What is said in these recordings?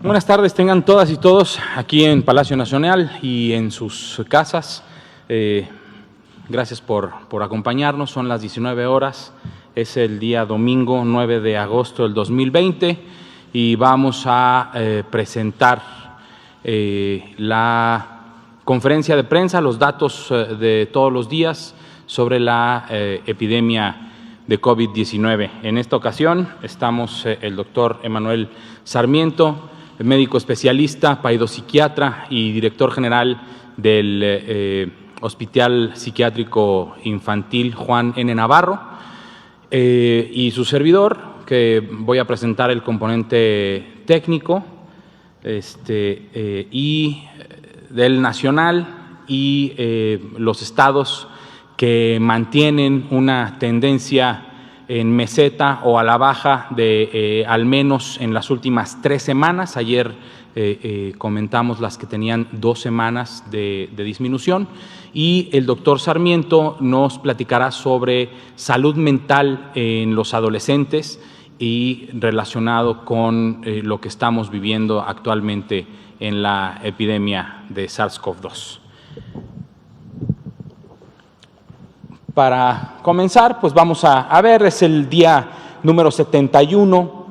Buenas tardes, tengan todas y todos aquí en Palacio Nacional y en sus casas. Gracias por acompañarnos. Son las 19 horas, es el día domingo 9 de agosto del 2020 y vamos a presentar la conferencia de prensa, los datos de todos los días sobre la epidemia de COVID-19. En esta ocasión estamos el doctor Emanuel Sarmiento, médico especialista, paidopsiquiatra y director general del Hospital Psiquiátrico Infantil Juan N. Navarro, y su servidor, que voy a presentar el componente técnico y del nacional y los estados que mantienen una tendencia en meseta o a la baja de al menos en las últimas 3 semanas. Ayer comentamos las que tenían 2 semanas de disminución, y el doctor Sarmiento nos platicará sobre salud mental en los adolescentes y relacionado con lo que estamos viviendo actualmente en la epidemia de SARS-CoV-2. Para comenzar, pues vamos a ver, es el día número 71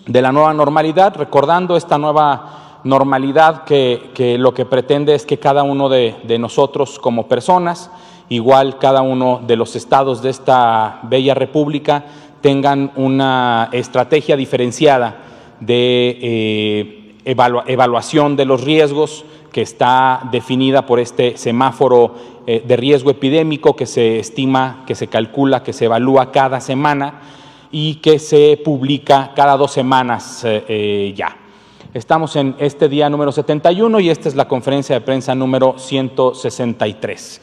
de la nueva normalidad, recordando esta nueva normalidad que lo que pretende es que cada uno de nosotros como personas, igual cada uno de los estados de esta bella república, tengan una estrategia diferenciada de evaluación de los riesgos, que está definida por este semáforo de riesgo epidémico que se estima, que se calcula, que se evalúa cada semana y que se publica cada 2 semanas ya. Estamos en este día número 71 y esta es la conferencia de prensa número 163.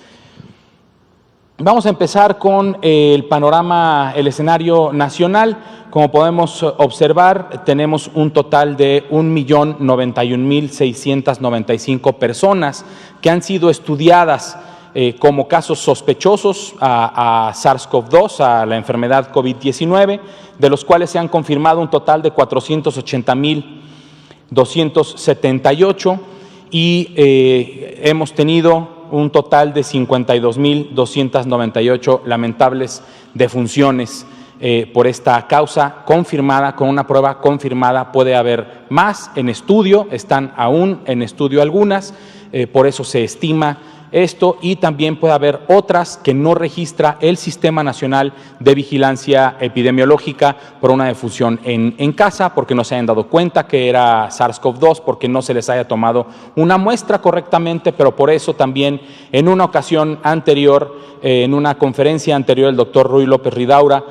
Vamos a empezar con el panorama, el escenario nacional. Como podemos observar, tenemos un total de 1.091.695 personas que han sido estudiadas como casos sospechosos a SARS-CoV-2, a la enfermedad COVID-19, de los cuales se han confirmado un total de 480.278 y hemos tenido un total de 52.298 lamentables defunciones por esta causa confirmada, con una prueba confirmada. Puede haber más en estudio, están aún en estudio algunas, por eso se estima esto, y también puede haber otras que no registra el Sistema Nacional de Vigilancia Epidemiológica por una defunción en casa, porque no se hayan dado cuenta que era SARS-CoV-2, porque no se les haya tomado una muestra correctamente, pero por eso también en una ocasión anterior, en una conferencia anterior, el doctor Ruy López Ridaura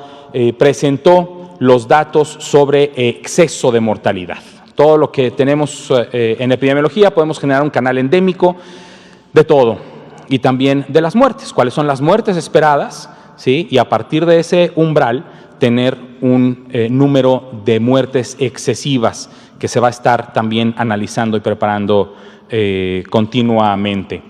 presentó los datos sobre exceso de mortalidad. Todo lo que tenemos en epidemiología, podemos generar un canal endémico de todo, y también de las muertes, cuáles son las muertes esperadas, ¿sí? Y a partir de ese umbral tener un número de muertes excesivas que se va a estar también analizando y preparando continuamente.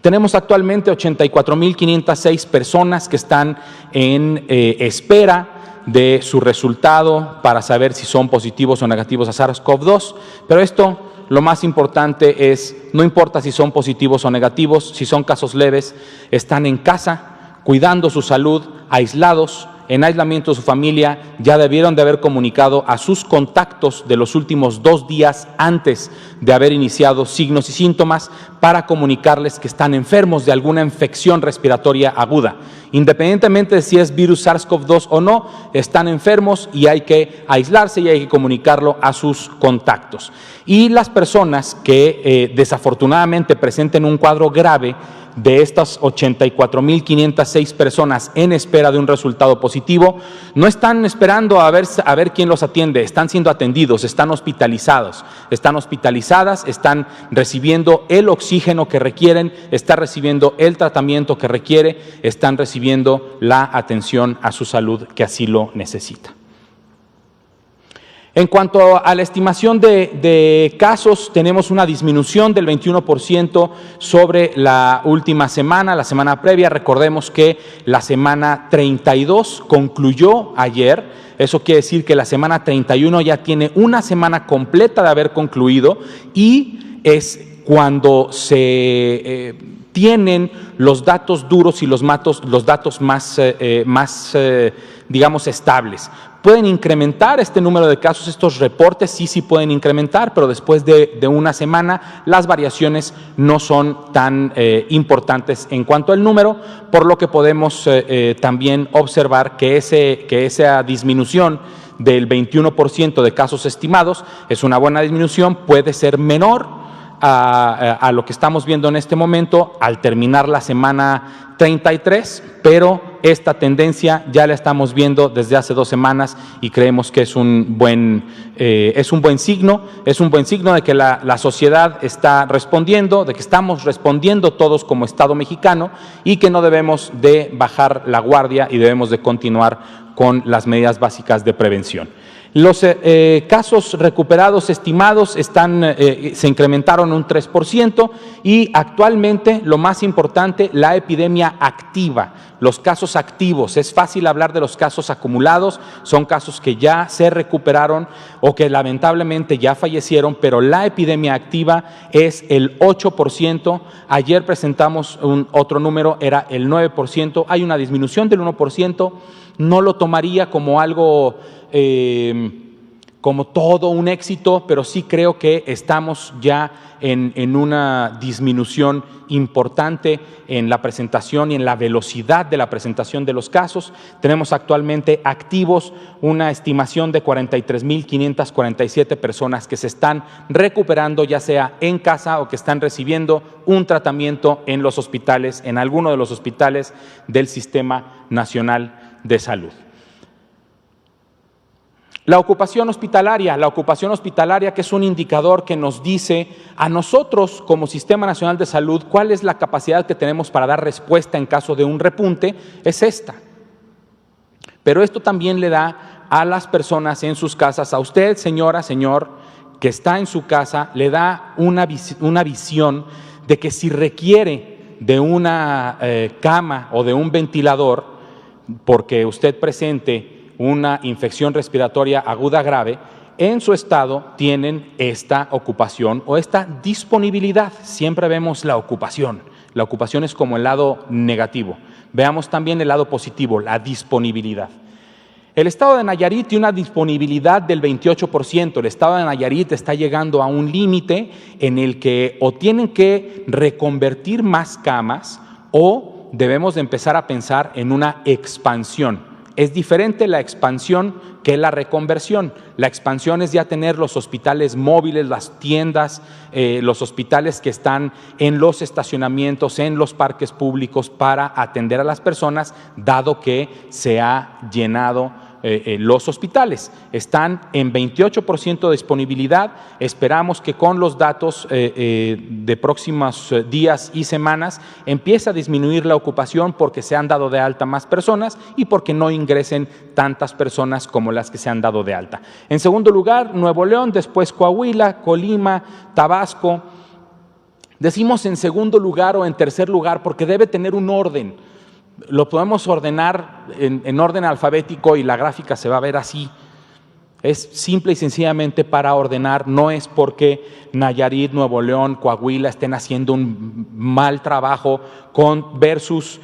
Tenemos actualmente 84.506 personas que están en espera de su resultado para saber si son positivos o negativos a SARS-CoV-2, pero esto, lo más importante es, no importa si son positivos o negativos, si son casos leves, están en casa, cuidando su salud, aislados, en aislamiento de su familia. Ya debieron de haber comunicado a sus contactos de los últimos 2 días antes de haber iniciado signos y síntomas para comunicarles que están enfermos de alguna infección respiratoria aguda. Independientemente de si es virus SARS-CoV-2 o no, están enfermos y hay que aislarse y hay que comunicarlo a sus contactos. Y las personas que desafortunadamente presenten un cuadro grave, de estas 84.506 personas en espera de un resultado positivo, no están esperando a ver quién los atiende, están siendo atendidos, están hospitalizadas, están recibiendo el oxígeno que requieren, están recibiendo el tratamiento que requiere, están recibiendo la atención a su salud que así lo necesita. En cuanto a la estimación de casos, tenemos una disminución del 21% sobre la última semana, la semana previa. Recordemos que la semana 32 concluyó ayer. Eso quiere decir que la semana 31 ya tiene una semana completa de haber concluido y es cuando se tienen los datos duros y los datos más, digamos, estables. ¿Pueden incrementar este número de casos, estos reportes? Sí pueden incrementar, pero después de una semana las variaciones no son tan importantes en cuanto al número, por lo que podemos también observar que esa disminución del 21% de casos estimados es una buena disminución, puede ser menor a lo que estamos viendo en este momento al terminar la semana 33, pero esta tendencia ya la estamos viendo desde hace 2 semanas y creemos que es un buen signo de que la sociedad está respondiendo, de que estamos respondiendo todos como Estado mexicano y que no debemos de bajar la guardia y debemos de continuar con las medidas básicas de prevención. Los casos recuperados estimados se incrementaron un 3% y actualmente, lo más importante, la epidemia activa, los casos activos. Es fácil hablar de los casos acumulados, son casos que ya se recuperaron o que lamentablemente ya fallecieron, pero la epidemia activa es el 8%. Ayer presentamos otro número, era el 9%. Hay una disminución del 1%. No lo tomaría como algo, como todo un éxito, pero sí creo que estamos ya en una disminución importante en la presentación y en la velocidad de la presentación de los casos. Tenemos actualmente activos una estimación de 43,547 personas que se están recuperando, ya sea en casa o que están recibiendo un tratamiento en los hospitales, en alguno de los hospitales del Sistema Nacional de Salud. La ocupación hospitalaria que es un indicador que nos dice a nosotros como Sistema Nacional de Salud cuál es la capacidad que tenemos para dar respuesta en caso de un repunte, es esta. Pero esto también le da a las personas en sus casas, a usted, señora, señor, que está en su casa, le da una visión de que si requiere de una cama o de un ventilador, porque usted presente una infección respiratoria aguda grave, en su estado tienen esta ocupación o esta disponibilidad. Siempre vemos la ocupación. La ocupación es como el lado negativo. Veamos también el lado positivo, la disponibilidad. El estado de Nayarit tiene una disponibilidad del 28%. El estado de Nayarit está llegando a un límite en el que o tienen que reconvertir más camas o debemos de empezar a pensar en una expansión. Es diferente la expansión que la reconversión. La expansión es ya tener los hospitales móviles, las tiendas, los hospitales que están en los estacionamientos, en los parques públicos para atender a las personas, dado que se ha llenado los hospitales. Están en 28% de disponibilidad. Esperamos que con los datos de próximos días y semanas empiece a disminuir la ocupación porque se han dado de alta más personas y porque no ingresen tantas personas como las que se han dado de alta. En segundo lugar, Nuevo León, después Coahuila, Colima, Tabasco. Decimos en segundo lugar o en tercer lugar porque debe tener un orden. Lo podemos ordenar en orden alfabético y la gráfica se va a ver así. Es simple y sencillamente para ordenar, no es porque Nayarit, Nuevo León, Coahuila estén haciendo un mal trabajo versus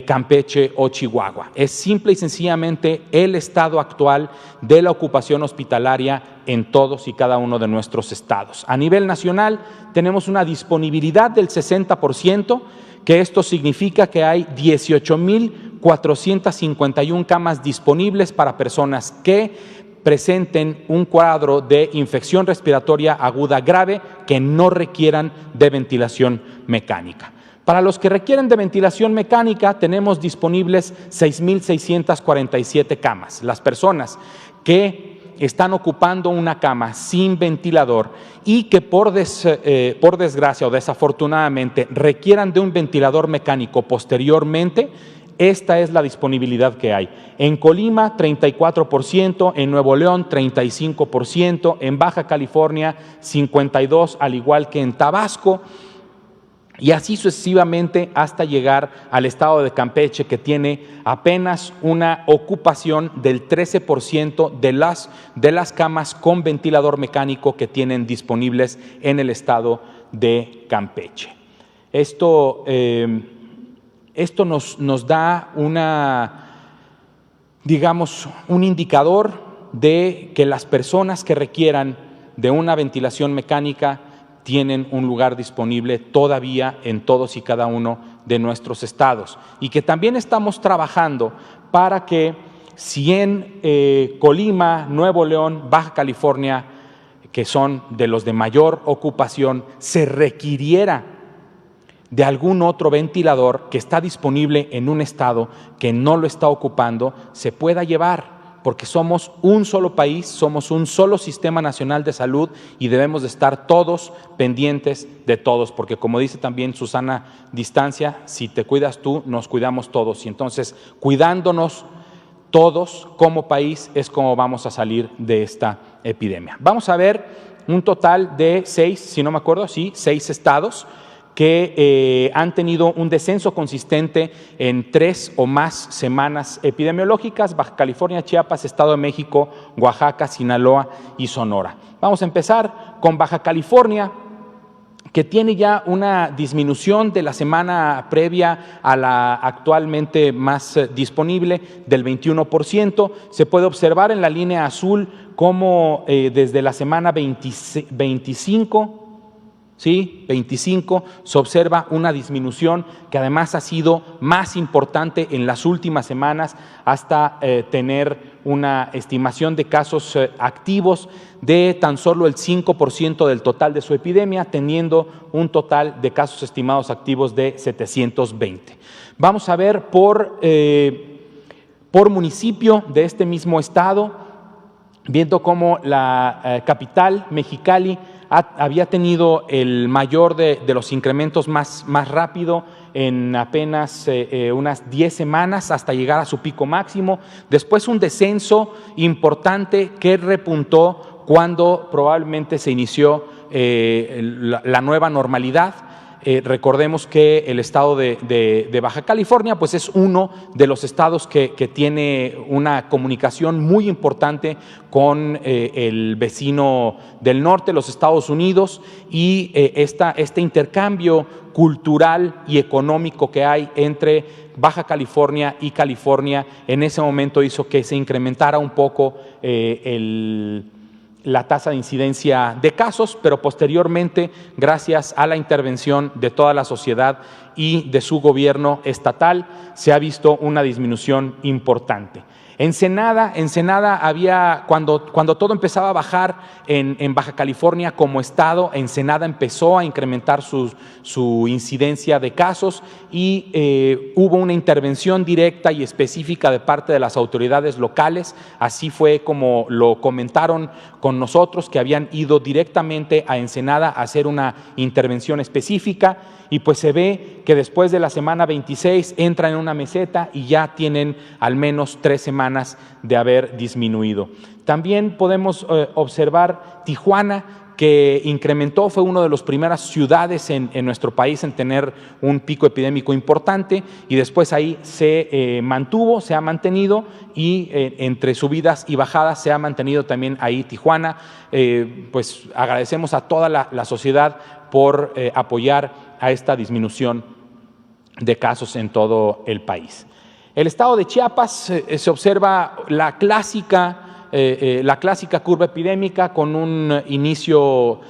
Campeche o Chihuahua. Es simple y sencillamente el estado actual de la ocupación hospitalaria en todos y cada uno de nuestros estados. A nivel nacional tenemos una disponibilidad del 60%, que esto significa que hay 18,451 camas disponibles para personas que presenten un cuadro de infección respiratoria aguda grave que no requieran de ventilación mecánica. Para los que requieren de ventilación mecánica tenemos disponibles 6,647 camas. Las personas que están ocupando una cama sin ventilador y que por desgracia o desafortunadamente requieran de un ventilador mecánico posteriormente, esta es la disponibilidad que hay. En Colima, 34%, en Nuevo León, 35%, en Baja California, 52%, al igual que en Tabasco. y así sucesivamente hasta llegar al estado de Campeche, que tiene apenas una ocupación del 13% de las camas con ventilador mecánico que tienen disponibles en el estado de Campeche. Esto nos da un indicador de que las personas que requieran de una ventilación mecánica tienen un lugar disponible todavía en todos y cada uno de nuestros estados, y que también estamos trabajando para que si en Colima, Nuevo León, Baja California, que son de los de mayor ocupación, se requiriera de algún otro ventilador que está disponible en un estado que no lo está ocupando, se pueda llevar, porque somos un solo país, somos un solo sistema nacional de salud y debemos de estar todos pendientes de todos, porque como dice también Susana Distancia, si te cuidas tú, nos cuidamos todos, y entonces cuidándonos todos como país es como vamos a salir de esta epidemia. Vamos a ver un total de 6 estados que han tenido un descenso consistente en 3 o más semanas epidemiológicas: Baja California, Chiapas, Estado de México, Oaxaca, Sinaloa y Sonora. Vamos a empezar con Baja California, que tiene ya una disminución de la semana previa a la actualmente más disponible del 21%. Se puede observar en la línea azul cómo desde la semana 25 se observa una disminución que además ha sido más importante en las últimas semanas, hasta tener una estimación de casos activos de tan solo el 5% del total de su epidemia, teniendo un total de casos estimados activos de 720. Vamos a ver por municipio de este mismo estado, viendo cómo la capital, Mexicali, había tenido el mayor de los incrementos más rápido en apenas unas 10 semanas hasta llegar a su pico máximo. Después un descenso importante que repuntó cuando probablemente se inició la nueva normalidad. Recordemos que el estado de Baja California pues es uno de los estados que tiene una comunicación muy importante con el vecino del norte, los Estados Unidos, y este intercambio cultural y económico que hay entre Baja California y California en ese momento hizo que se incrementara un poco la tasa de incidencia de casos, pero posteriormente, gracias a la intervención de toda la sociedad y de su gobierno estatal, se ha visto una disminución importante. Ensenada había, cuando todo empezaba a bajar en Baja California como estado, Ensenada empezó a incrementar su incidencia de casos y hubo una intervención directa y específica de parte de las autoridades locales. Así fue como lo comentaron con nosotros, que habían ido directamente a Ensenada a hacer una intervención específica, y pues se ve que después de la semana 26 entran en una meseta y ya tienen al menos 3 semanas de haber disminuido. También podemos observar Tijuana, que incrementó, fue una de las primeras ciudades en nuestro país en tener un pico epidémico importante, y después ahí se ha mantenido, y entre subidas y bajadas se ha mantenido también ahí Tijuana. Pues agradecemos a toda la sociedad por apoyar a esta disminución de casos en todo el país. El estado de Chiapas se observa la clásica curva epidémica con un inicio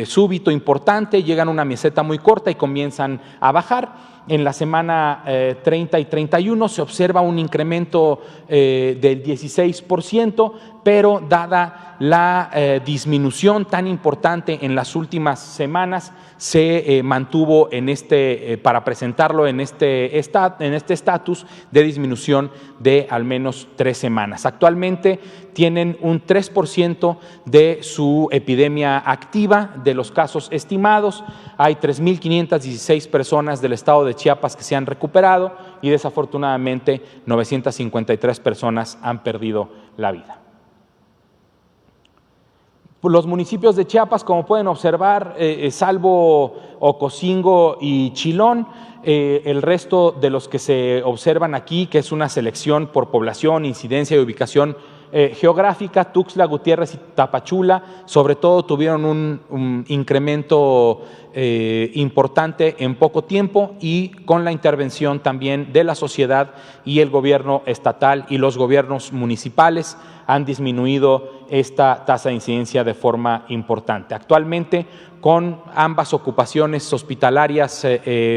súbito importante, llegan a una meseta muy corta y comienzan a bajar. En la semana 30 y 31 se observa un incremento del 16%, pero dada la disminución tan importante en las últimas semanas, se mantuvo para presentarlo en este estatus de disminución de al menos 3 semanas. Actualmente tienen un 3% de su epidemia activa, de los casos estimados. Hay 3.516 personas del estado de Chiapas que se han recuperado, y desafortunadamente 953 personas han perdido la vida. Los municipios de Chiapas, como pueden observar, salvo Ocosingo y Chilón, el resto de los que se observan aquí, que es una selección por población, incidencia y ubicación geográfica, Tuxtla Gutiérrez y Tapachula, sobre todo tuvieron un incremento importante en poco tiempo y con la intervención también de la sociedad y el gobierno estatal y los gobiernos municipales han disminuido esta tasa de incidencia de forma importante. Actualmente, con ambas ocupaciones hospitalarias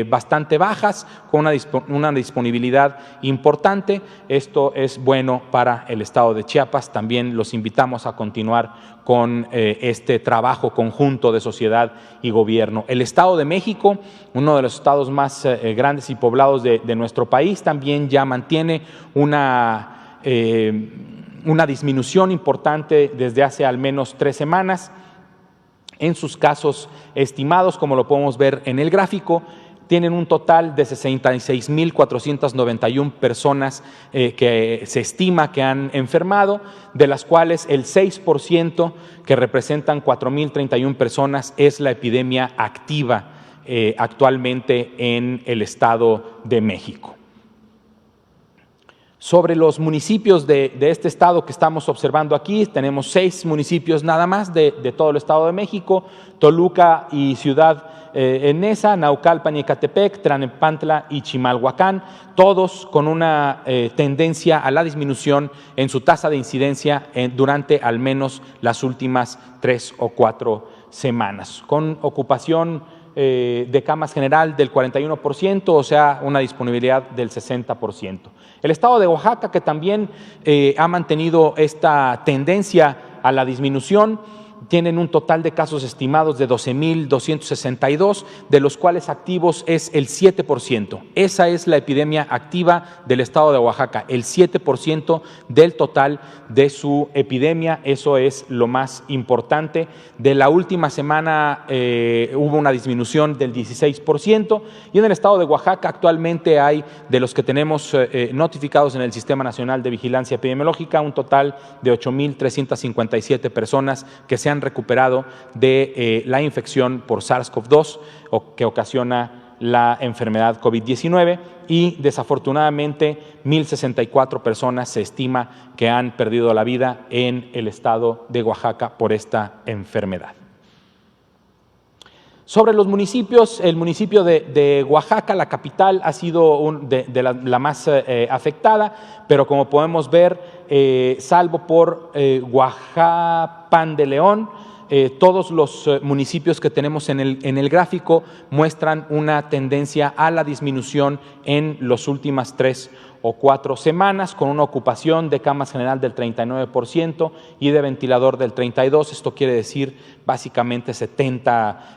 bastante bajas, con una disponibilidad importante, esto es bueno para el estado de Chiapas. También los invitamos a continuar con este trabajo conjunto de sociedad y gobierno. El Estado de México, uno de los estados más grandes y poblados de nuestro país, también ya mantiene una disminución importante desde hace al menos 3 semanas. En sus casos estimados, como lo podemos ver en el gráfico, tienen un total de 66,491 personas que se estima que han enfermado, de las cuales el 6%, que representan 4,031 personas, es la epidemia activa actualmente en el Estado de México. Sobre los municipios de este estado que estamos observando aquí, tenemos 6 municipios nada más de todo el Estado de México: Toluca y Ciudad Neza, Naucalpan y Ecatepec, Tlalnepantla y Chimalhuacán, todos con una tendencia a la disminución en su tasa de incidencia durante al menos las últimas 3 o 4 semanas, con ocupación de camas general del 41%, o sea, una disponibilidad del 60%. El estado de Oaxaca, que también ha mantenido esta tendencia a la disminución, tienen un total de casos estimados de 12,262, de los cuales activos es el 7%. Esa es la epidemia activa del estado de Oaxaca, el 7% del total de su epidemia. Eso es lo más importante. De la última semana hubo una disminución del 16%, y en el estado de Oaxaca actualmente hay, de los que tenemos notificados en el Sistema Nacional de Vigilancia Epidemiológica, un total de 8,357 personas que se han recuperado de la infección por SARS-CoV-2 que ocasiona la enfermedad COVID-19, y desafortunadamente 1,064 personas se estima que han perdido la vida en el estado de Oaxaca por esta enfermedad. Sobre los municipios, el municipio de Oaxaca, la capital, ha sido la más afectada, pero como podemos ver, salvo por Huajuapan de León, todos los municipios que tenemos en el gráfico muestran una tendencia a la disminución en las últimas 3 o 4 semanas, con una ocupación de camas general del 39% y de ventilador del 32%. Esto quiere decir básicamente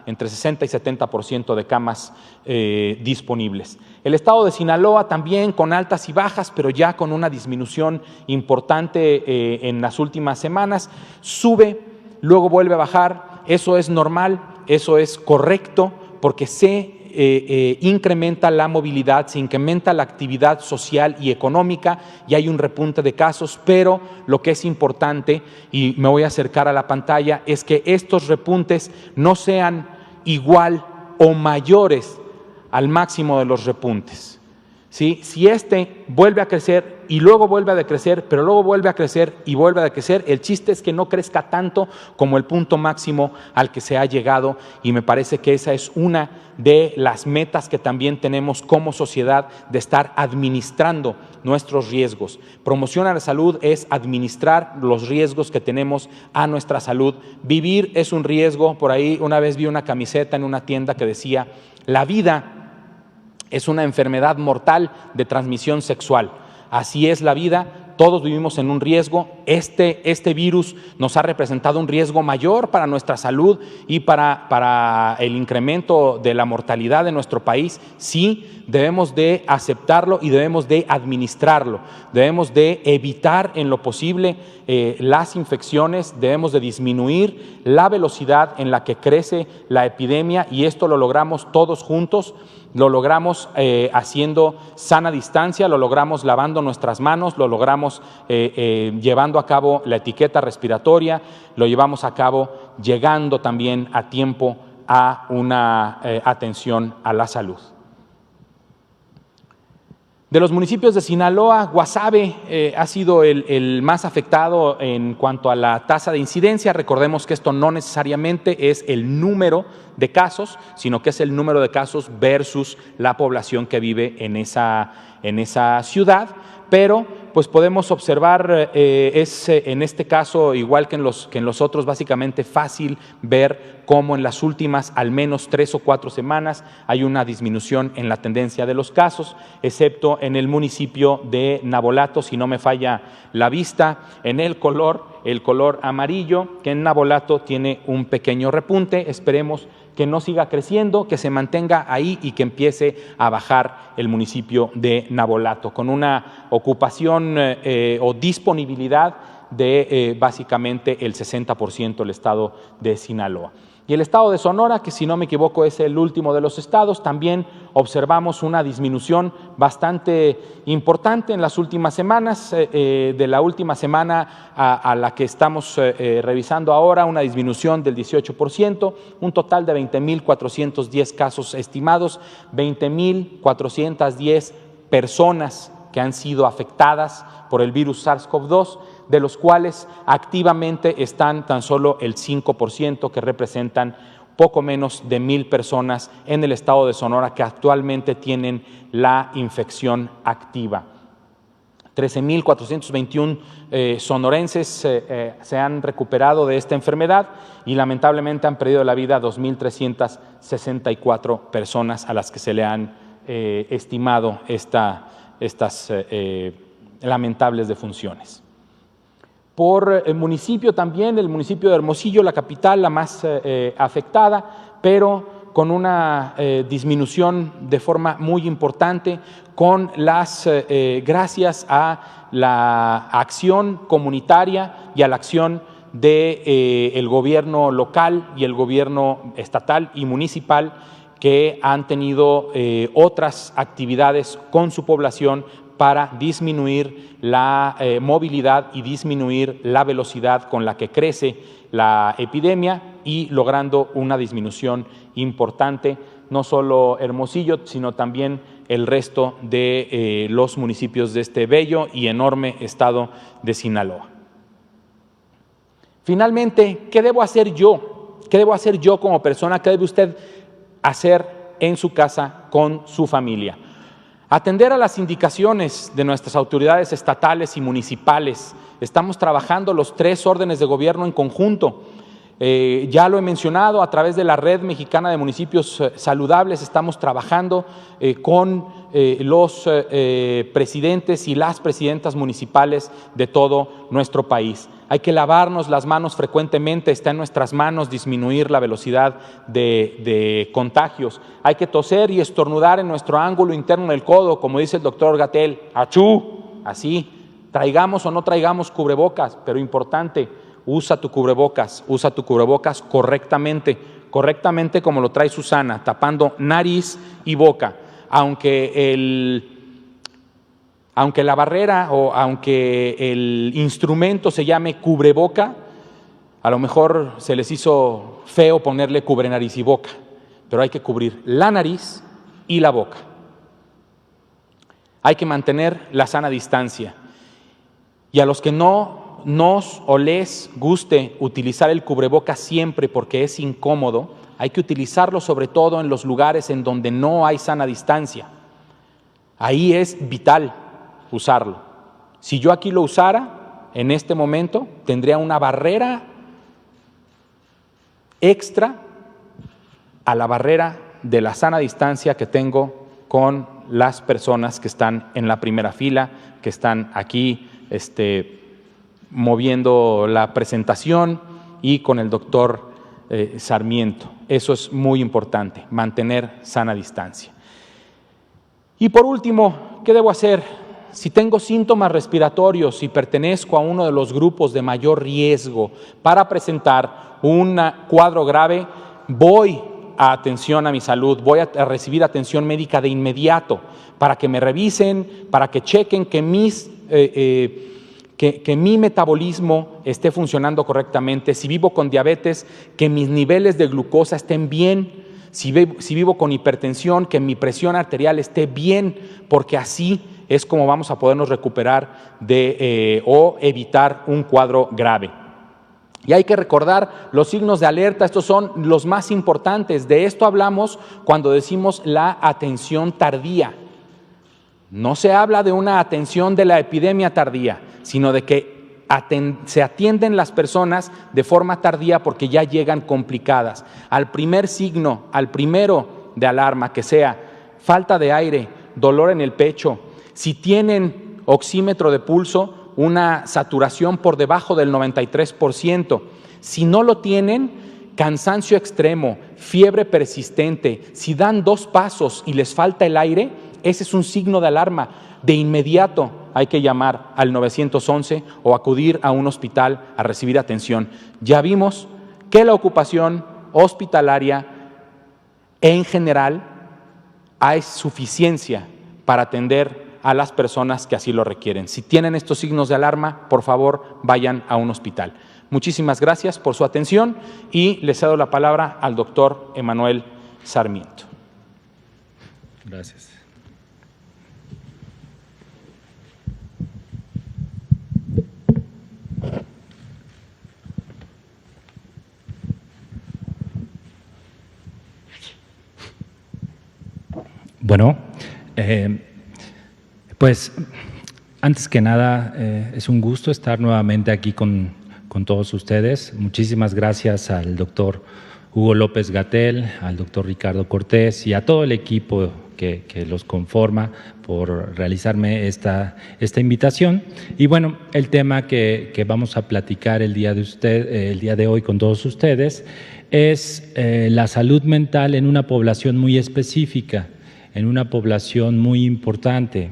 entre 60 y 70% de camas disponibles. El estado de Sinaloa también con altas y bajas, pero ya con una disminución importante en las últimas semanas. Sube, luego vuelve a bajar. Eso es normal, eso es correcto, porque incrementa la movilidad, se incrementa la actividad social y económica, y hay un repunte de casos, pero lo que es importante, y me voy a acercar a la pantalla, es que estos repuntes no sean igual o mayores al máximo de los repuntes. ¿Sí? Si este vuelve a crecer y luego vuelve a decrecer, pero luego vuelve a crecer y vuelve a decrecer, el chiste es que no crezca tanto como el punto máximo al que se ha llegado, y me parece que esa es una de las metas que también tenemos como sociedad, de estar administrando nuestros riesgos. Promoción a la salud es administrar los riesgos que tenemos a nuestra salud. Vivir es un riesgo. Por ahí una vez vi una camiseta en una tienda que decía: la vida es una enfermedad mortal de transmisión sexual. Así es la vida, todos vivimos en un riesgo. Este virus nos ha representado un riesgo mayor para nuestra salud y para el incremento de la mortalidad de nuestro país. Sí, debemos de aceptarlo y debemos de administrarlo. Debemos de evitar en lo posible las infecciones, debemos de disminuir la velocidad en la que crece la epidemia, y esto lo logramos todos juntos. Lo logramos haciendo sana distancia, lo logramos lavando nuestras manos, lo logramos llevando a cabo la etiqueta respiratoria, lo llevamos a cabo llegando también a tiempo a una atención a la salud. De los municipios de Sinaloa, Guasave ha sido el más afectado en cuanto a la tasa de incidencia. Recordemos que esto no necesariamente es el número de casos, sino que es el número de casos versus la población que vive en esa ciudad, pero pues podemos observar, en este caso, igual que en los otros, básicamente fácil ver cómo en las últimas al menos 3 o 4 semanas hay una disminución en la tendencia de los casos, excepto en el municipio de Navolato, si no me falla la vista, en el color amarillo, que en Navolato tiene un pequeño repunte. Esperemos que no siga creciendo, que se mantenga ahí y que empiece a bajar el municipio de Navolato, con una ocupación o disponibilidad de básicamente el 60% del estado de Sinaloa. Y el estado de Sonora, que si no me equivoco es el último de los estados, también observamos una disminución bastante importante en las últimas semanas. De la última semana a la que estamos revisando ahora, una disminución del 18%, un total de 20.410 casos estimados, 20.410 personas que han sido afectadas por el virus SARS-CoV-2, de los cuales activamente están tan solo el 5%, que representan poco menos de 1,000 personas en el estado de Sonora que actualmente tienen la infección activa. 13.421 sonorenses se han recuperado de esta enfermedad y lamentablemente han perdido la vida 2.364 personas a las que se le han estimado estas lamentables defunciones. Por el municipio también, el municipio de Hermosillo, la capital, la más afectada, pero con una disminución de forma muy importante, gracias a la acción comunitaria y a la acción del gobierno local y el gobierno estatal y municipal, que han tenido otras actividades con su población para disminuir la movilidad y disminuir la velocidad con la que crece la epidemia, y logrando una disminución importante, no solo Hermosillo, sino también el resto de los municipios de este bello y enorme estado de Sinaloa. Finalmente, ¿qué debo hacer yo? ¿Qué debo hacer yo como persona? ¿Qué debe usted hacer en su casa con su familia? Atender a las indicaciones de nuestras autoridades estatales y municipales. Estamos trabajando los 3 órdenes de gobierno en conjunto. Ya lo he mencionado, a través de la Red Mexicana de Municipios Saludables estamos trabajando con los presidentes y las presidentas municipales de todo nuestro país. Hay que lavarnos las manos frecuentemente, está en nuestras manos disminuir la velocidad de contagios. Hay que toser y estornudar en nuestro ángulo interno del codo, como dice el doctor Gatell, ¡achú! Así, traigamos o no traigamos cubrebocas, pero importante, usa tu cubrebocas correctamente como lo trae Susana, tapando nariz y boca. Aunque la barrera o aunque el instrumento se llame cubreboca, a lo mejor se les hizo feo ponerle cubre nariz y boca, pero hay que cubrir la nariz y la boca. Hay que mantener la sana distancia. Y a los que no nos o les guste utilizar el cubreboca siempre porque es incómodo, hay que utilizarlo sobre todo en los lugares en donde no hay sana distancia. Ahí es vital usarlo. Si yo aquí lo usara, en este momento tendría una barrera extra a la barrera de la sana distancia que tengo con las personas que están en la primera fila, que están aquí moviendo la presentación, y con el doctor Sarmiento. Eso es muy importante, mantener sana distancia. Y por último, ¿qué debo hacer? Si tengo síntomas respiratorios y pertenezco a uno de los grupos de mayor riesgo para presentar un cuadro grave, voy a atención a mi salud, voy a recibir atención médica de inmediato para que me revisen, para que chequen que mis que mi metabolismo esté funcionando correctamente, si vivo con diabetes, que mis niveles de glucosa estén bien, si vivo con hipertensión, que mi presión arterial esté bien, porque así es como vamos a podernos recuperar o evitar un cuadro grave. Y hay que recordar los signos de alerta, estos son los más importantes. De esto hablamos cuando decimos la atención tardía. No se habla de una atención de la epidemia tardía, sino de que se atienden las personas de forma tardía porque ya llegan complicadas. Al primer signo, al primero de alarma, que sea falta de aire, dolor en el pecho, si tienen oxímetro de pulso, una saturación por debajo del 93%. Si no lo tienen, cansancio extremo, fiebre persistente, si dan 2 pasos y les falta el aire, ese es un signo de alarma. De inmediato hay que llamar al 911 o acudir a un hospital a recibir atención. Ya vimos que la ocupación hospitalaria en general hay suficiencia para atender a las personas que así lo requieren. Si tienen estos signos de alarma, por favor, vayan a un hospital. Muchísimas gracias por su atención y le cedo la palabra al doctor Emanuel Sarmiento. Gracias. Bueno, pues antes que nada es un gusto estar nuevamente aquí con todos ustedes. Muchísimas gracias al doctor Hugo López-Gatell, al doctor Ricardo Cortés y a todo el equipo que los conforma por realizarme esta invitación. Y bueno, el tema que vamos a platicar el día de hoy con todos ustedes es la salud mental en una población muy específica, en una población muy importante,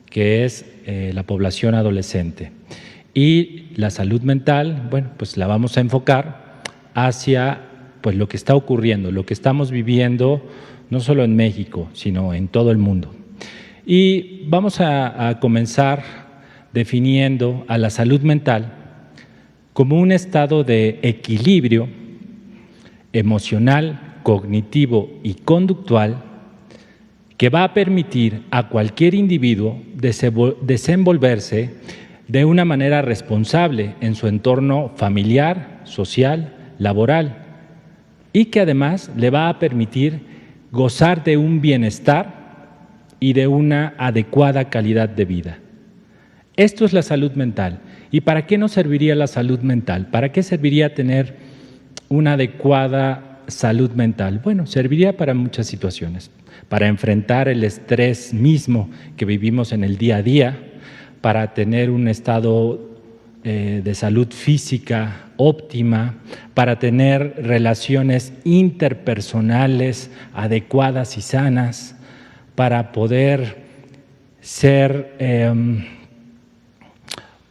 que es la población adolescente. Y la salud mental, bueno, pues la vamos a enfocar hacia pues lo que está ocurriendo, lo que estamos viviendo, no solo en México, sino en todo el mundo. Y vamos a comenzar definiendo a la salud mental como un estado de equilibrio emocional, cognitivo y conductual que va a permitir a cualquier individuo desenvolverse de una manera responsable en su entorno familiar, social, laboral, y que además le va a permitir gozar de un bienestar y de una adecuada calidad de vida. Esto es la salud mental. ¿Y para qué nos serviría la salud mental? ¿Para qué serviría tener una adecuada salud mental? Bueno, serviría para muchas situaciones. Para enfrentar el estrés mismo que vivimos en el día a día, para tener un estado de salud física óptima, para tener relaciones interpersonales adecuadas y sanas, para poder ser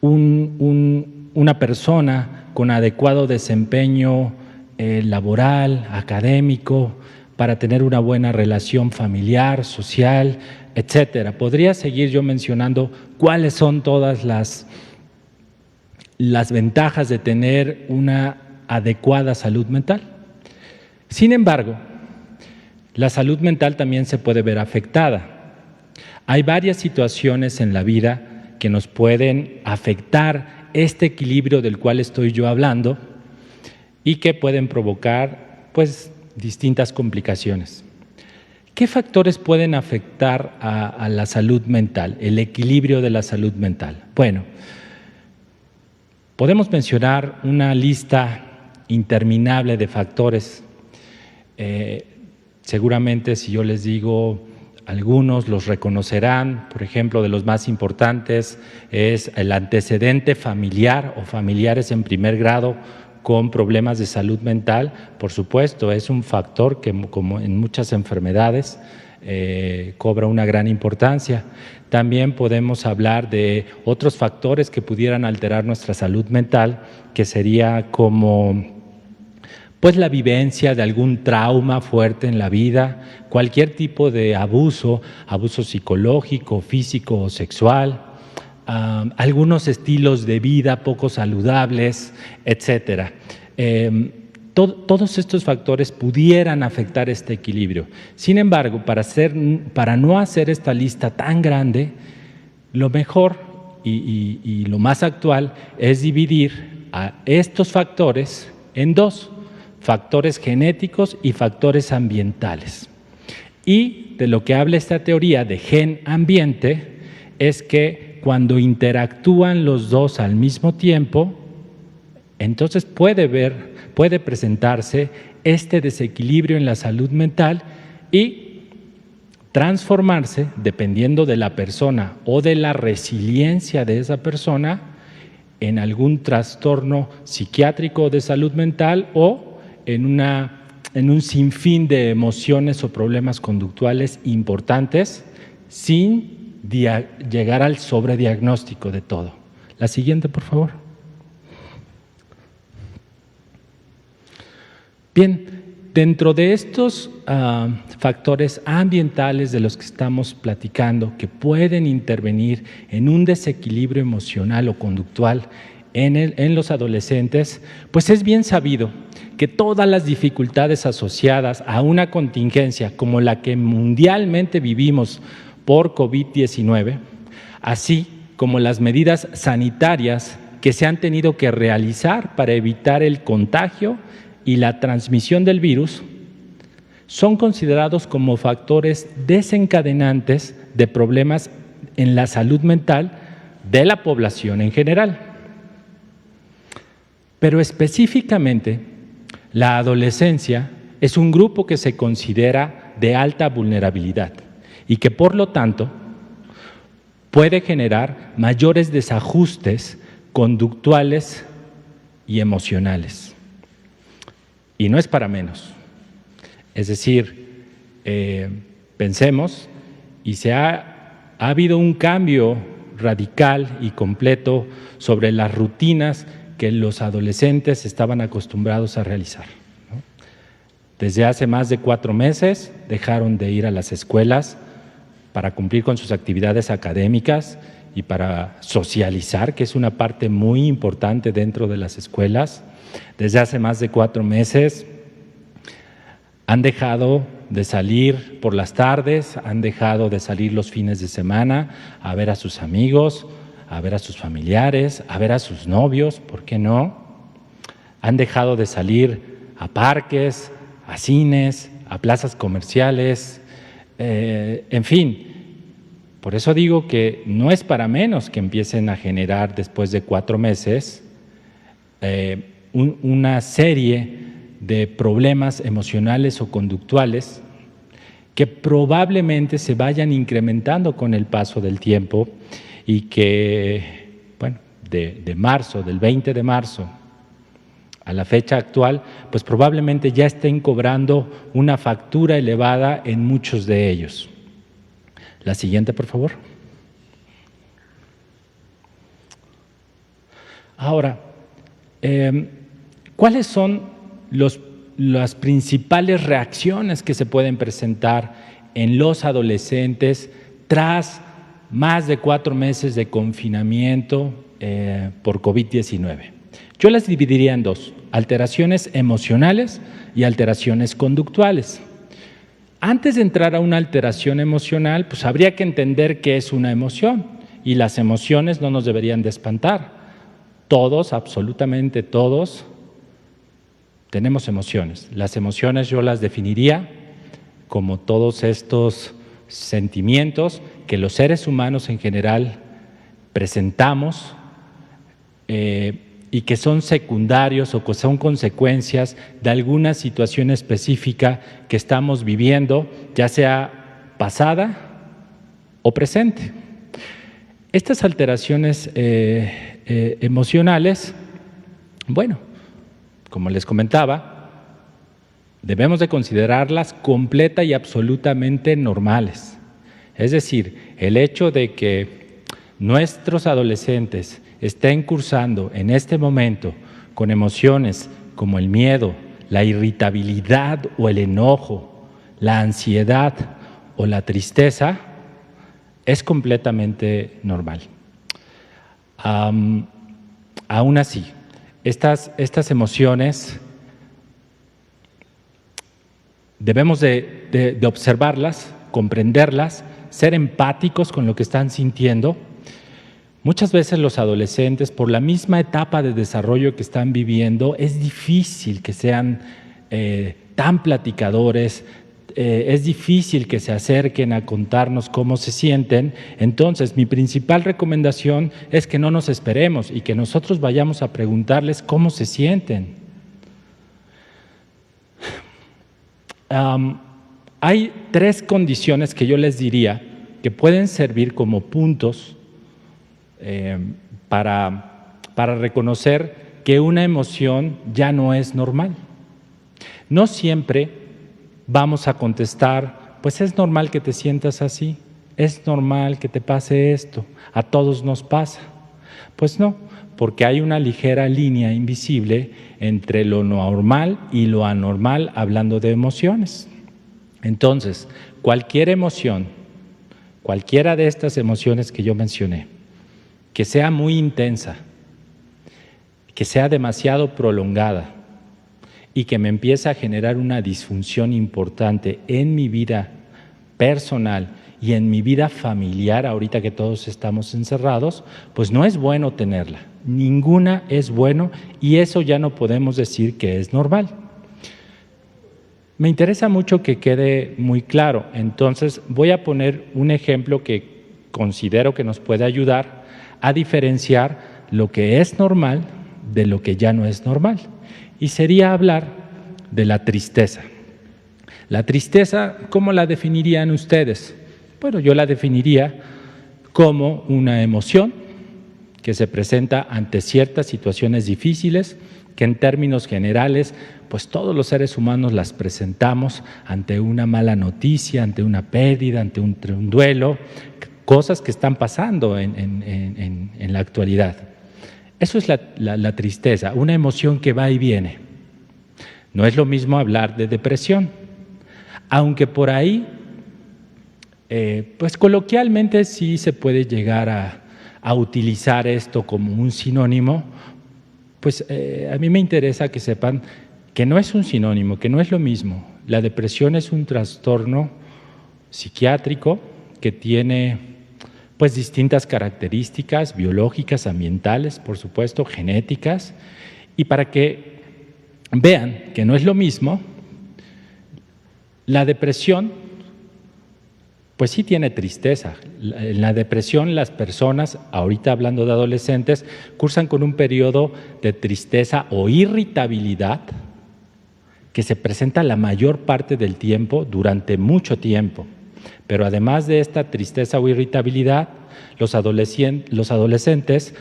una persona con adecuado desempeño laboral, académico, para tener una buena relación familiar, social, etcétera. Podría seguir yo mencionando cuáles son todas las ventajas de tener una adecuada salud mental. Sin embargo, la salud mental también se puede ver afectada. Hay varias situaciones en la vida que nos pueden afectar este equilibrio del cual estoy yo hablando y que pueden provocar, pues, distintas complicaciones. ¿Qué factores pueden afectar a la salud mental, el equilibrio de la salud mental? Bueno, podemos mencionar una lista interminable de factores. Seguramente si yo les digo algunos los reconocerán. Por ejemplo, de los más importantes es el antecedente familiar o familiares en primer grado con problemas de salud mental. Por supuesto, es un factor que, como en muchas enfermedades, cobra una gran importancia. También podemos hablar de otros factores que pudieran alterar nuestra salud mental, que sería como pues la vivencia de algún trauma fuerte en la vida, cualquier tipo de abuso psicológico, físico o sexual, algunos estilos de vida poco saludables, etcétera. Todos estos factores pudieran afectar este equilibrio. Sin embargo, para no hacer esta lista tan grande, lo mejor y lo más actual es dividir a estos factores en dos: factores genéticos y factores ambientales. Y de lo que habla esta teoría de gen-ambiente es que cuando interactúan los dos al mismo tiempo, entonces puede presentarse este desequilibrio en la salud mental y transformarse, dependiendo de la persona o de la resiliencia de esa persona, en algún trastorno psiquiátrico de salud mental o en un sinfín de emociones o problemas conductuales importantes, sin llegar al sobrediagnóstico de todo. La siguiente, por favor. Bien, dentro de estos factores ambientales de los que estamos platicando, que pueden intervenir en un desequilibrio emocional o conductual en los adolescentes, pues es bien sabido que todas las dificultades asociadas a una contingencia como la que mundialmente vivimos por COVID-19, así como las medidas sanitarias que se han tenido que realizar para evitar el contagio y la transmisión del virus, son considerados como factores desencadenantes de problemas en la salud mental de la población en general. Pero específicamente, la adolescencia es un grupo que se considera de alta vulnerabilidad y que, por lo tanto, puede generar mayores desajustes conductuales y emocionales. Y no es para menos. Es decir, pensemos, y ha habido un cambio radical y completo sobre las rutinas que los adolescentes estaban acostumbrados a realizar, ¿no? Desde hace más de 4 meses dejaron de ir a las escuelas para cumplir con sus actividades académicas y para socializar, que es una parte muy importante dentro de las escuelas. Desde hace más de 4 meses han dejado de salir por las tardes, han dejado de salir los fines de semana a ver a sus amigos, a ver a sus familiares, a ver a sus novios, ¿por qué no? Han dejado de salir a parques, a cines, a plazas comerciales, en fin. Por eso digo que no es para menos que empiecen a generar después de 4 meses una serie de problemas emocionales o conductuales que probablemente se vayan incrementando con el paso del tiempo y que, bueno, de marzo, del 20 de marzo a la fecha actual, pues probablemente ya estén cobrando una factura elevada en muchos de ellos. La siguiente, por favor. Ahora, ¿cuáles son las principales reacciones que se pueden presentar en los adolescentes tras más de 4 meses de confinamiento por COVID-19? Yo las dividiría en 2, alteraciones emocionales y alteraciones conductuales. Antes de entrar a una alteración emocional, pues habría que entender qué es una emoción, y las emociones no nos deberían de espantar. Todos, absolutamente todos, tenemos emociones. Las emociones yo las definiría como todos estos sentimientos que los seres humanos en general presentamos y que son secundarios o que son consecuencias de alguna situación específica que estamos viviendo, ya sea pasada o presente. Estas alteraciones emocionales, bueno, como les comentaba, debemos de considerarlas completa y absolutamente normales. Es decir, el hecho de que nuestros adolescentes estén cursando en este momento con emociones como el miedo, la irritabilidad o el enojo, la ansiedad o la tristeza, es completamente normal. Aún así, estas emociones debemos de observarlas, comprenderlas, ser empáticos con lo que están sintiendo. Muchas veces los adolescentes, por la misma etapa de desarrollo que están viviendo, es difícil que sean tan platicadores, es difícil que se acerquen a contarnos cómo se sienten. Entonces, mi principal recomendación es que no nos esperemos y que nosotros vayamos a preguntarles cómo se sienten. Hay 3 condiciones que yo les diría que pueden servir como puntos para reconocer que una emoción ya no es normal. No siempre vamos a contestar, pues es normal que te sientas así, es normal que te pase esto, a todos nos pasa. Pues no, porque hay una ligera línea invisible entre lo normal y lo anormal hablando de emociones. Entonces, cualquier emoción, cualquiera de estas emociones que yo mencioné, que sea muy intensa, que sea demasiado prolongada y que me empiece a generar una disfunción importante en mi vida personal y en mi vida familiar, ahorita que todos estamos encerrados, pues no es bueno tenerla. Ninguna es bueno y eso ya no podemos decir que es normal. Me interesa mucho que quede muy claro, entonces voy a poner un ejemplo que considero que nos puede ayudar a diferenciar lo que es normal de lo que ya no es normal. Y sería hablar de la tristeza. La tristeza, ¿cómo la definirían ustedes? Bueno, yo la definiría como una emoción que se presenta ante ciertas situaciones difíciles, que en términos generales, pues todos los seres humanos las presentamos ante una mala noticia, ante una pérdida, ante un duelo, cosas que están pasando en la actualidad. Eso es la tristeza, una emoción que va y viene. No es lo mismo hablar de depresión, aunque por ahí, pues coloquialmente sí se puede llegar a utilizar esto como un sinónimo. Pues a mí me interesa que sepan que no es un sinónimo, que no es lo mismo. La depresión es un trastorno psiquiátrico que tiene pues distintas características biológicas, ambientales, por supuesto, genéticas, y para que vean que no es lo mismo, la depresión pues sí tiene tristeza. En la depresión las personas, ahorita hablando de adolescentes, cursan con un periodo de tristeza o irritabilidad que se presenta la mayor parte del tiempo, durante mucho tiempo. Pero además de esta tristeza o irritabilidad, los adolescentes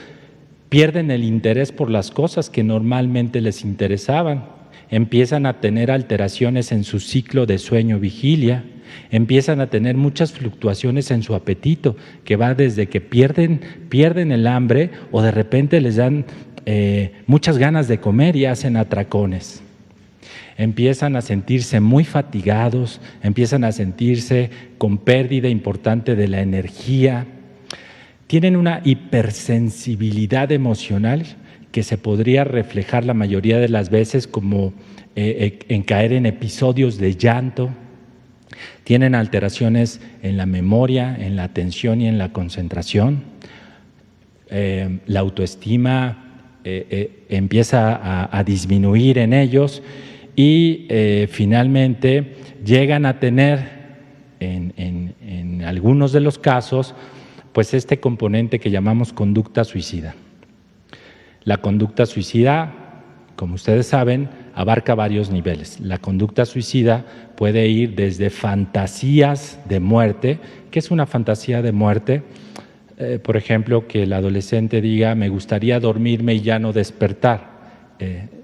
pierden el interés por las cosas que normalmente les interesaban, empiezan a tener alteraciones en su ciclo de sueño-vigilia, empiezan a tener muchas fluctuaciones en su apetito, que va desde que pierden el hambre o de repente les dan muchas ganas de comer y hacen atracones. Empiezan a sentirse muy fatigados, empiezan a sentirse con pérdida importante de la energía. Tienen una hipersensibilidad emocional que se podría reflejar la mayoría de las veces como en caer en episodios de llanto. Tienen alteraciones en la memoria, en la atención y en la concentración. La autoestima empieza a disminuir en ellos. Y finalmente llegan a tener, en algunos de los casos, pues este componente que llamamos conducta suicida. La conducta suicida, como ustedes saben, abarca varios niveles. La conducta suicida puede ir desde fantasías de muerte. ¿Qué es una fantasía de muerte? Por ejemplo, que el adolescente diga, me gustaría dormirme y ya no despertar.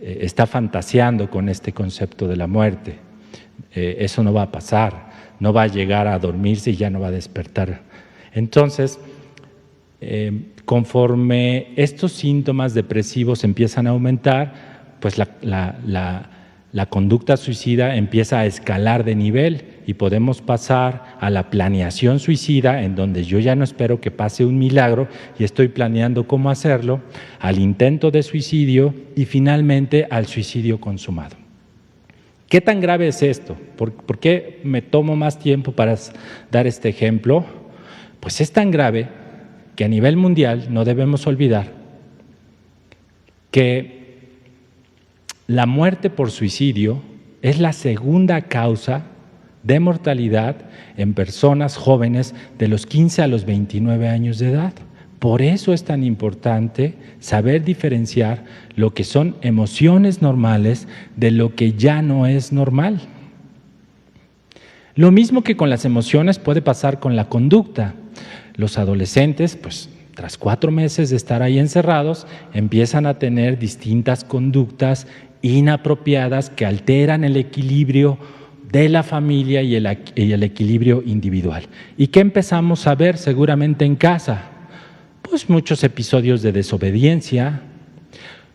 Está fantaseando con este concepto de la muerte. Eso no va a pasar, no va a llegar a dormirse y ya no va a despertar. Entonces, conforme estos síntomas depresivos empiezan a aumentar, pues la conducta suicida empieza a escalar de nivel y podemos pasar a la planeación suicida, en donde yo ya no espero que pase un milagro y estoy planeando cómo hacerlo, al intento de suicidio y finalmente al suicidio consumado. ¿Qué tan grave es esto? ¿Por qué me tomo más tiempo para dar este ejemplo? Pues es tan grave que a nivel mundial no debemos olvidar que la muerte por suicidio es la segunda causa de mortalidad en personas jóvenes de los 15 a los 29 años de edad. Por eso es tan importante saber diferenciar lo que son emociones normales de lo que ya no es normal. Lo mismo que con las emociones puede pasar con la conducta. Los adolescentes, pues tras 4 meses de estar ahí encerrados, empiezan a tener distintas conductas inapropiadas que alteran el equilibrio de la familia y el equilibrio individual. ¿Y qué empezamos a ver seguramente en casa? Pues muchos episodios de desobediencia,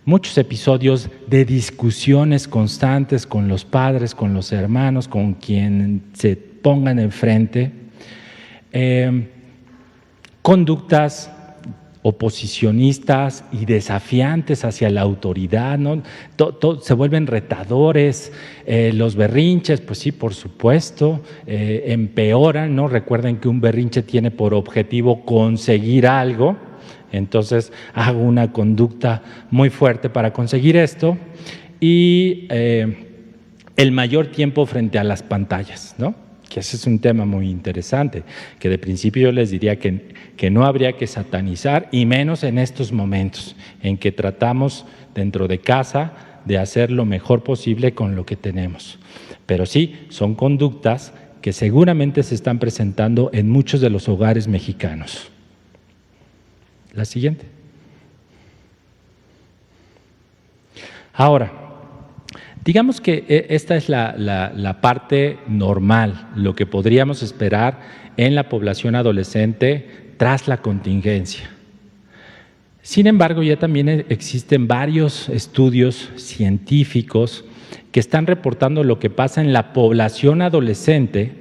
muchos episodios de discusiones constantes con los padres, con los hermanos, con quien se pongan enfrente, conductas oposicionistas y desafiantes hacia la autoridad, ¿no? Se vuelven retadores, los berrinches, pues sí, por supuesto, empeoran, ¿no? Recuerden que un berrinche tiene por objetivo conseguir algo, entonces hago una conducta muy fuerte para conseguir esto, y el mayor tiempo frente a las pantallas, ¿no? Que ese es un tema muy interesante, que de principio yo les diría que no habría que satanizar, y menos en estos momentos en que tratamos dentro de casa de hacer lo mejor posible con lo que tenemos. Pero sí, son conductas que seguramente se están presentando en muchos de los hogares mexicanos. La siguiente. Ahora, digamos que esta es la parte normal, lo que podríamos esperar en la población adolescente tras la contingencia. Sin embargo, ya también existen varios estudios científicos que están reportando lo que pasa en la población adolescente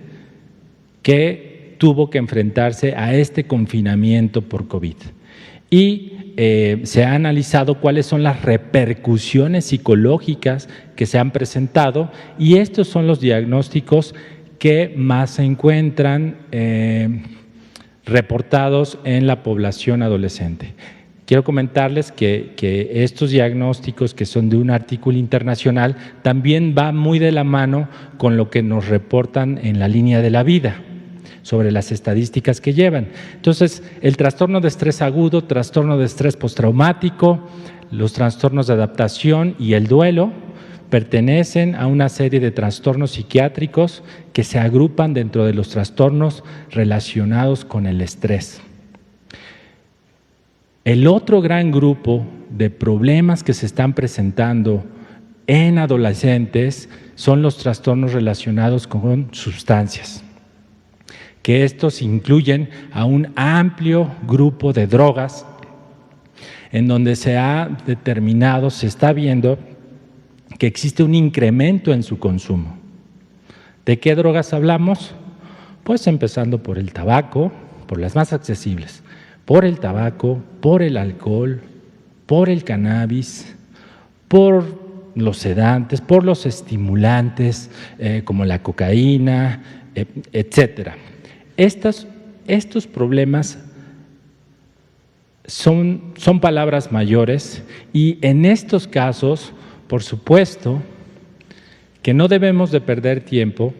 que tuvo que enfrentarse a este confinamiento por COVID. Y se ha analizado cuáles son las repercusiones psicológicas que se han presentado, y estos son los diagnósticos que más se encuentran reportados en la población adolescente. Quiero comentarles que estos diagnósticos, que son de un artículo internacional, también va muy de la mano con lo que nos reportan en la línea de la vida, sobre las estadísticas que llevan. Entonces, el trastorno de estrés agudo, trastorno de estrés postraumático, los trastornos de adaptación y el duelo pertenecen a una serie de trastornos psiquiátricos que se agrupan dentro de los trastornos relacionados con el estrés. El otro gran grupo de problemas que se están presentando en adolescentes son los trastornos relacionados con sustancias, que estos incluyen a un amplio grupo de drogas en donde se ha determinado, se está viendo que existe un incremento en su consumo. ¿De qué drogas hablamos? Pues empezando por el tabaco, por las más accesibles, por el tabaco, por el alcohol, por el cannabis, por los sedantes, por los estimulantes como la cocaína, etcétera. Estos problemas son palabras mayores, y en estos casos, por supuesto, que no debemos de perder tiempo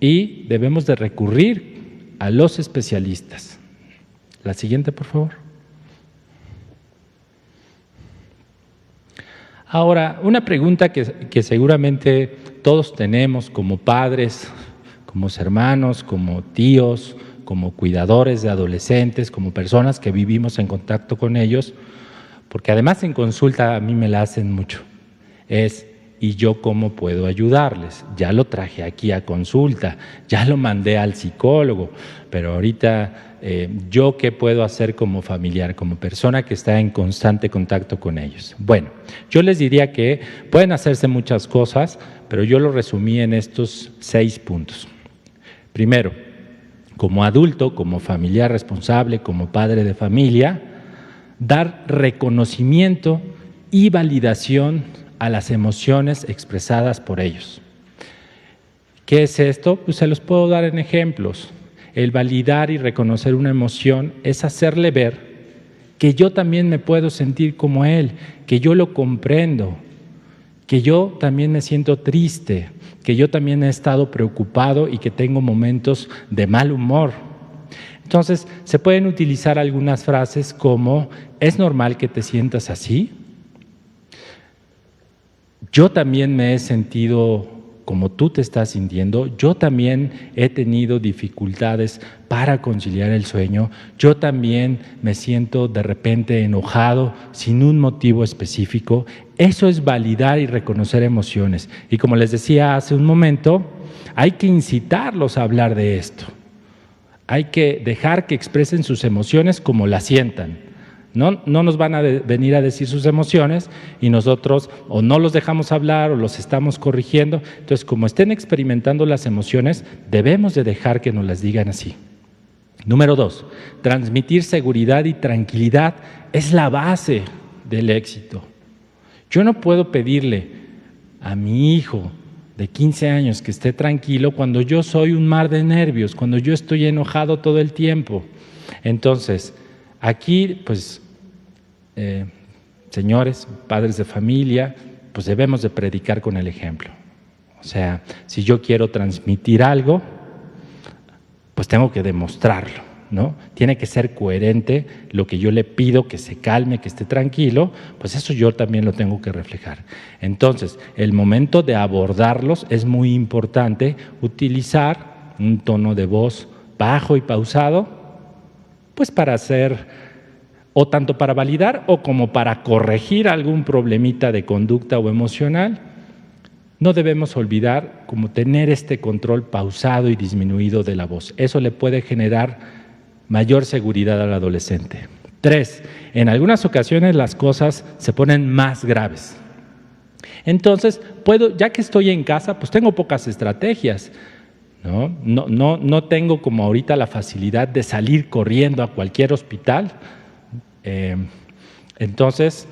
y debemos de recurrir a los especialistas. La siguiente, por favor. Ahora, una pregunta que seguramente todos tenemos como padres, como hermanos, como tíos, como cuidadores de adolescentes, como personas que vivimos en contacto con ellos, porque además en consulta a mí me la hacen mucho, es: ¿y yo cómo puedo ayudarles? Ya lo traje aquí a consulta, ya lo mandé al psicólogo, pero ahorita ¿yo qué puedo hacer como familiar, como persona que está en constante contacto con ellos? Bueno, yo les diría que pueden hacerse muchas cosas, pero yo lo resumí en estos 6 puntos. Primero, como adulto, como familiar responsable, como padre de familia, dar reconocimiento y validación a las emociones expresadas por ellos. ¿Qué es esto? Pues se los puedo dar en ejemplos. El validar y reconocer una emoción es hacerle ver que yo también me puedo sentir como él, que yo lo comprendo, que yo también me siento triste, que yo también he estado preocupado y que tengo momentos de mal humor. Entonces, se pueden utilizar algunas frases como: ¿es normal que te sientas así? Yo también me he sentido como tú te estás sintiendo, yo también he tenido dificultades para conciliar el sueño, yo también me siento de repente enojado sin un motivo específico. Eso es validar y reconocer emociones. Y como les decía hace un momento, hay que incitarlos a hablar de esto. Hay que dejar que expresen sus emociones como las sientan. No nos van a venir a decir sus emociones y nosotros o no los dejamos hablar o los estamos corrigiendo. Entonces, como estén experimentando las emociones, debemos de dejar que nos las digan así. Número 2, transmitir seguridad y tranquilidad es la base del éxito. Yo no puedo pedirle a mi hijo de 15 años que esté tranquilo cuando yo soy un mar de nervios, cuando yo estoy enojado todo el tiempo. Entonces, aquí, pues, señores, padres de familia, pues debemos de predicar con el ejemplo. O sea, si yo quiero transmitir algo, pues tengo que demostrarlo, ¿no? Tiene que ser coherente lo que yo le pido, que se calme, que esté tranquilo, pues eso yo también lo tengo que reflejar. Entonces, el momento de abordarlos es muy importante utilizar un tono de voz bajo y pausado, pues para hacer, o tanto para validar o como para corregir algún problemita de conducta o emocional. No debemos olvidar como tener este control pausado y disminuido de la voz. Eso le puede generar mayor seguridad al adolescente. 3, en algunas ocasiones las cosas se ponen más graves. Entonces, ya que estoy en casa, pues tengo pocas estrategias. No tengo como ahorita la facilidad de salir corriendo a cualquier hospital. Entonces,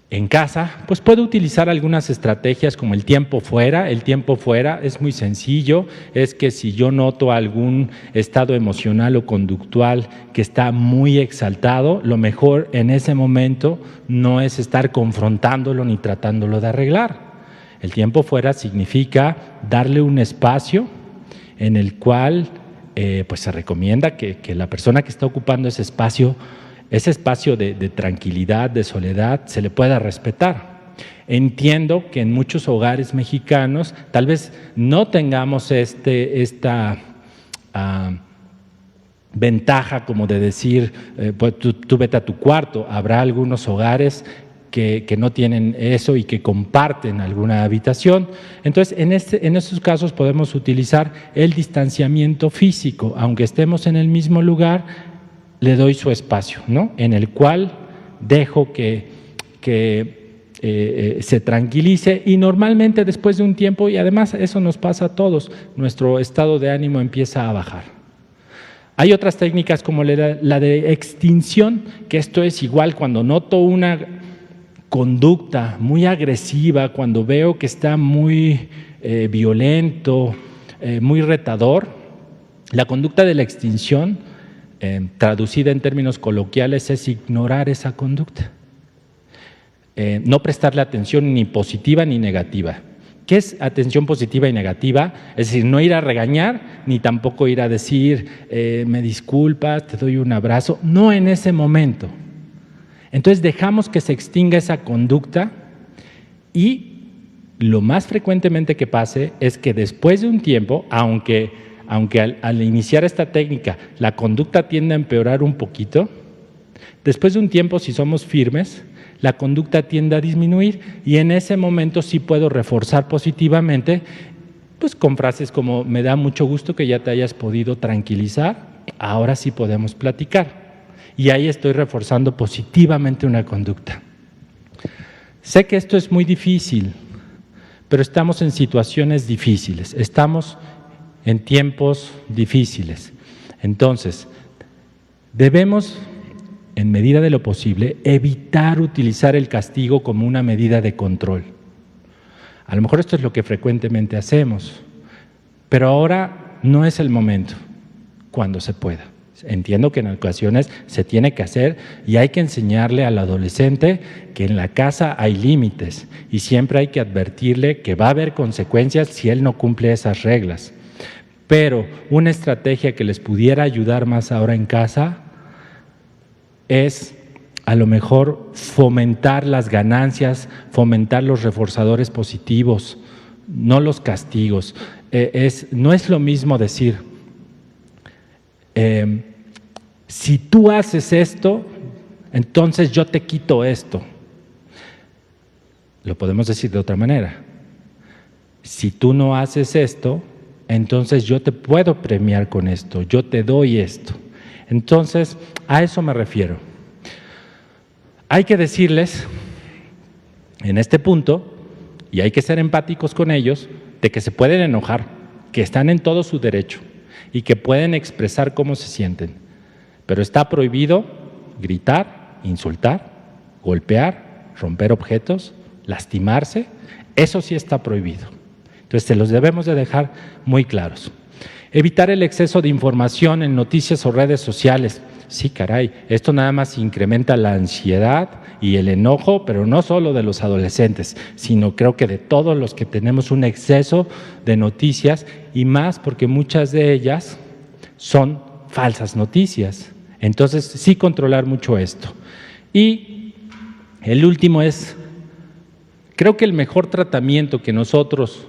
en casa, pues puedo utilizar algunas estrategias como el tiempo fuera. El tiempo fuera es muy sencillo, es que si yo noto algún estado emocional o conductual que está muy exaltado, lo mejor en ese momento no es estar confrontándolo ni tratándolo de arreglar. El tiempo fuera significa darle un espacio en el cual pues se recomienda que la persona que está ocupando ese espacio de tranquilidad, de soledad, se le pueda respetar. Entiendo que en muchos hogares mexicanos tal vez no tengamos esta ventaja como de decir, pues tú vete a tu cuarto. Habrá algunos hogares que no tienen eso y que comparten alguna habitación. Entonces, en estos casos podemos utilizar el distanciamiento físico, aunque estemos en el mismo lugar. Le doy su espacio, ¿no? En el cual dejo que se tranquilice y normalmente después de un tiempo, y además eso nos pasa a todos, nuestro estado de ánimo empieza a bajar. Hay otras técnicas como la de extinción, que esto es igual cuando noto una conducta muy agresiva, cuando veo que está muy violento, muy retador. La conducta de la extinción, traducida en términos coloquiales, es ignorar esa conducta. No prestarle atención ni positiva ni negativa. ¿Qué es atención positiva y negativa? Es decir, no ir a regañar, ni tampoco ir a decir, me disculpas, te doy un abrazo. No en ese momento. Entonces dejamos que se extinga esa conducta y lo más frecuentemente que pase es que después de un tiempo, aunque al iniciar esta técnica la conducta tiende a empeorar un poquito, después de un tiempo, si somos firmes, la conducta tiende a disminuir y en ese momento sí puedo reforzar positivamente, pues con frases como: me da mucho gusto que ya te hayas podido tranquilizar, ahora sí podemos platicar. Y ahí estoy reforzando positivamente una conducta. Sé que esto es muy difícil, pero estamos en situaciones difíciles, estamos en tiempos difíciles. Entonces, debemos, en medida de lo posible, evitar utilizar el castigo como una medida de control. A lo mejor esto es lo que frecuentemente hacemos, pero ahora no es el momento, cuando se pueda. Entiendo que en ocasiones se tiene que hacer y hay que enseñarle al adolescente que en la casa hay límites y siempre hay que advertirle que va a haber consecuencias si él no cumple esas reglas. Pero una estrategia que les pudiera ayudar más ahora en casa es a lo mejor fomentar las ganancias, fomentar los reforzadores positivos, no los castigos. No es lo mismo decir, si tú haces esto, entonces yo te quito esto. Lo podemos decir de otra manera. Si tú no haces esto, entonces yo te puedo premiar con esto, yo te doy esto. Entonces, a eso me refiero. Hay que decirles, en este punto, y hay que ser empáticos con ellos, de que se pueden enojar, que están en todo su derecho y que pueden expresar cómo se sienten. Pero está prohibido gritar, insultar, golpear, romper objetos, lastimarse. Eso sí está prohibido. Entonces, se los debemos de dejar muy claros. Evitar el exceso de información en noticias o redes sociales. Sí, caray, esto nada más incrementa la ansiedad y el enojo, pero no solo de los adolescentes, sino creo que de todos los que tenemos un exceso de noticias y más porque muchas de ellas son falsas noticias. Entonces, sí controlar mucho esto. Y el último es, creo que el mejor tratamiento que nosotros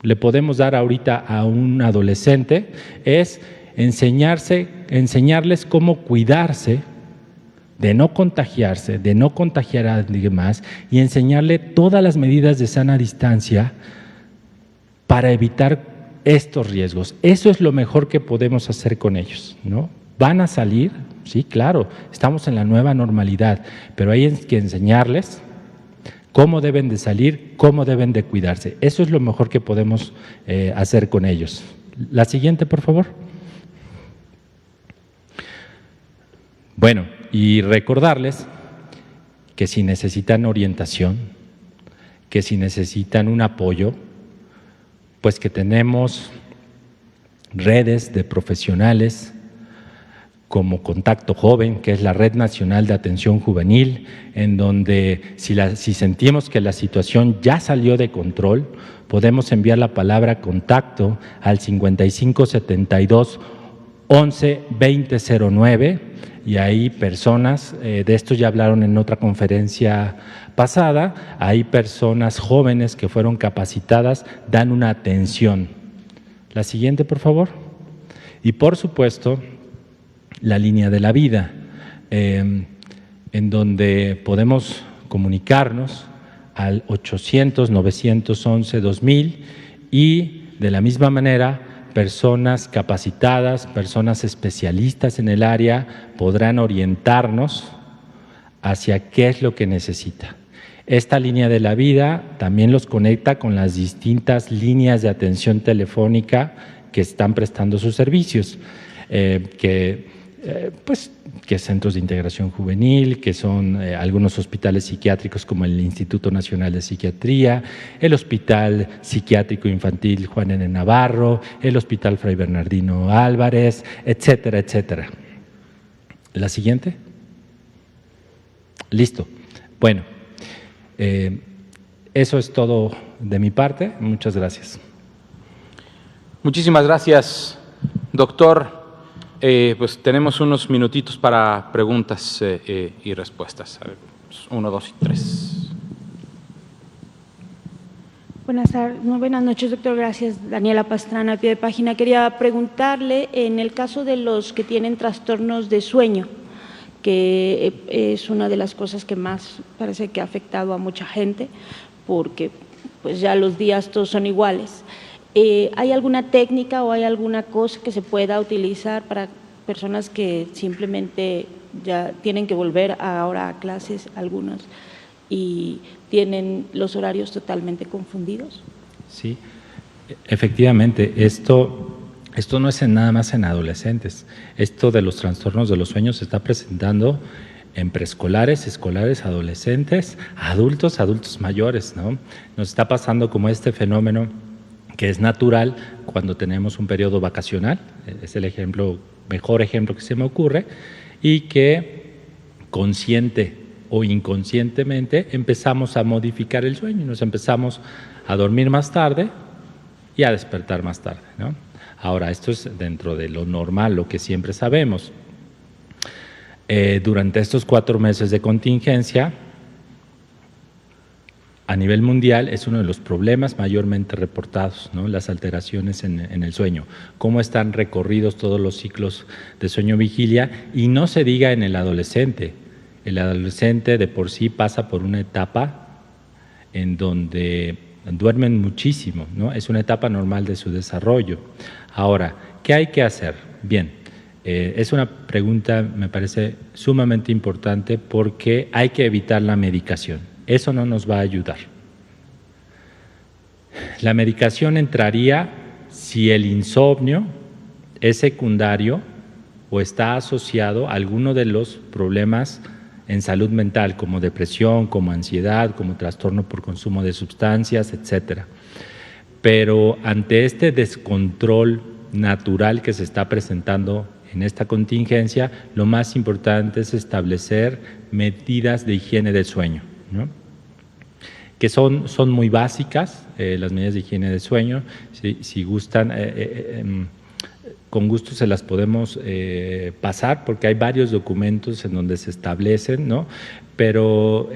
le podemos dar ahorita a un adolescente es enseñarles cómo cuidarse, de no contagiarse, de no contagiar a alguien más y enseñarle todas las medidas de sana distancia para evitar estos riesgos. Eso es lo mejor que podemos hacer con ellos, ¿no? ¿Van a salir? Sí, claro, estamos en la nueva normalidad, pero hay que enseñarles cómo deben de salir, cómo deben de cuidarse. Eso es lo mejor que podemos hacer con ellos. La siguiente, por favor. Bueno, y recordarles que si necesitan orientación, que si necesitan un apoyo, pues que tenemos redes de profesionales como Contacto Joven, que es la Red Nacional de Atención Juvenil, en donde si sentimos que la situación ya salió de control, podemos enviar la palabra contacto al 5572 11 2009 y ahí personas, de esto ya hablaron en otra conferencia pasada, hay personas jóvenes que fueron capacitadas, dan una atención. La siguiente, por favor. Y por supuesto, la línea de la vida, en donde podemos comunicarnos al 800-911-2000 y de la misma manera personas capacitadas, personas especialistas en el área podrán orientarnos hacia qué es lo que necesita. Esta línea de la vida también los conecta con las distintas líneas de atención telefónica que están prestando sus servicios, que centros de integración juvenil, que son algunos hospitales psiquiátricos como el Instituto Nacional de Psiquiatría, el Hospital Psiquiátrico Infantil Juan N. Navarro, el Hospital Fray Bernardino Álvarez, etcétera, etcétera. ¿La siguiente? Listo. Bueno, eso es todo de mi parte. Muchas gracias. Muchísimas gracias, doctor. Pues tenemos unos minutitos para preguntas y respuestas. 1, 2 y 3. Buenas noches, doctor. Gracias. Daniela Pastrana, a pie de página. Quería preguntarle, en el caso de los que tienen trastornos de sueño, que es una de las cosas que más parece que ha afectado a mucha gente, porque pues ya los días todos son iguales. ¿Hay alguna técnica o hay alguna cosa que se pueda utilizar para personas que simplemente ya tienen que volver ahora a clases, algunos, y tienen los horarios totalmente confundidos? Sí, efectivamente, esto esto no es nada más en adolescentes. Esto de los trastornos de los sueños se está presentando en preescolares, escolares, adolescentes, adultos mayores, ¿no? Nos está pasando como este fenómeno que es natural cuando tenemos un periodo vacacional, es el mejor ejemplo que se me ocurre, y que consciente o inconscientemente empezamos a modificar el sueño, nos empezamos a dormir más tarde y a despertar más tarde, ¿no? Ahora, esto es dentro de lo normal, lo que siempre sabemos. Durante estos 4 meses de contingencia, a nivel mundial es uno de los problemas mayormente reportados, ¿no? Las alteraciones en el sueño, cómo están recorridos todos los ciclos de sueño-vigilia, y no se diga en el adolescente. El adolescente de por sí pasa por una etapa en donde duermen muchísimo, ¿no? Es una etapa normal de su desarrollo. Ahora, ¿qué hay que hacer? Bien, es una pregunta, me parece sumamente importante, porque hay que evitar la medicación. Eso no nos va a ayudar. La medicación entraría si el insomnio es secundario o está asociado a alguno de los problemas en salud mental, como depresión, como ansiedad, como trastorno por consumo de sustancias, etcétera. Pero ante este descontrol natural que se está presentando en esta contingencia, lo más importante es establecer medidas de higiene del sueño, ¿no? Que son muy básicas, las medidas de higiene del sueño. Si gustan, con gusto se las podemos pasar, porque hay varios documentos en donde se establecen, ¿no? Pero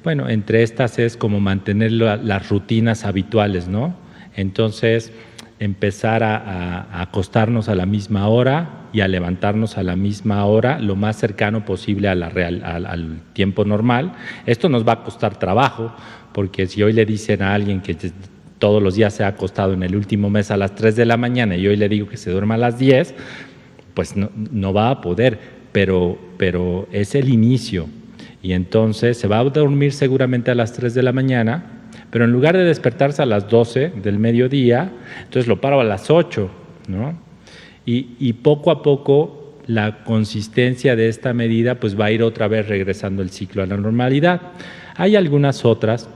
bueno, entre estas es como mantener las rutinas habituales, ¿no? Entonces, empezar a acostarnos a la misma hora y a levantarnos a la misma hora, lo más cercano posible a al tiempo normal. Esto nos va a costar trabajo, porque si hoy le dicen a alguien que todos los días se ha acostado en el último mes a las 3 de la mañana y hoy le digo que se duerma a las 10, pues no va a poder, pero es el inicio. Y entonces se va a dormir seguramente a las 3 de la mañana, pero en lugar de despertarse a las 12 del mediodía, entonces lo paro a las 8, ¿no? Y poco a poco la consistencia de esta medida pues va a ir otra vez regresando el ciclo a la normalidad. Hay algunas otras,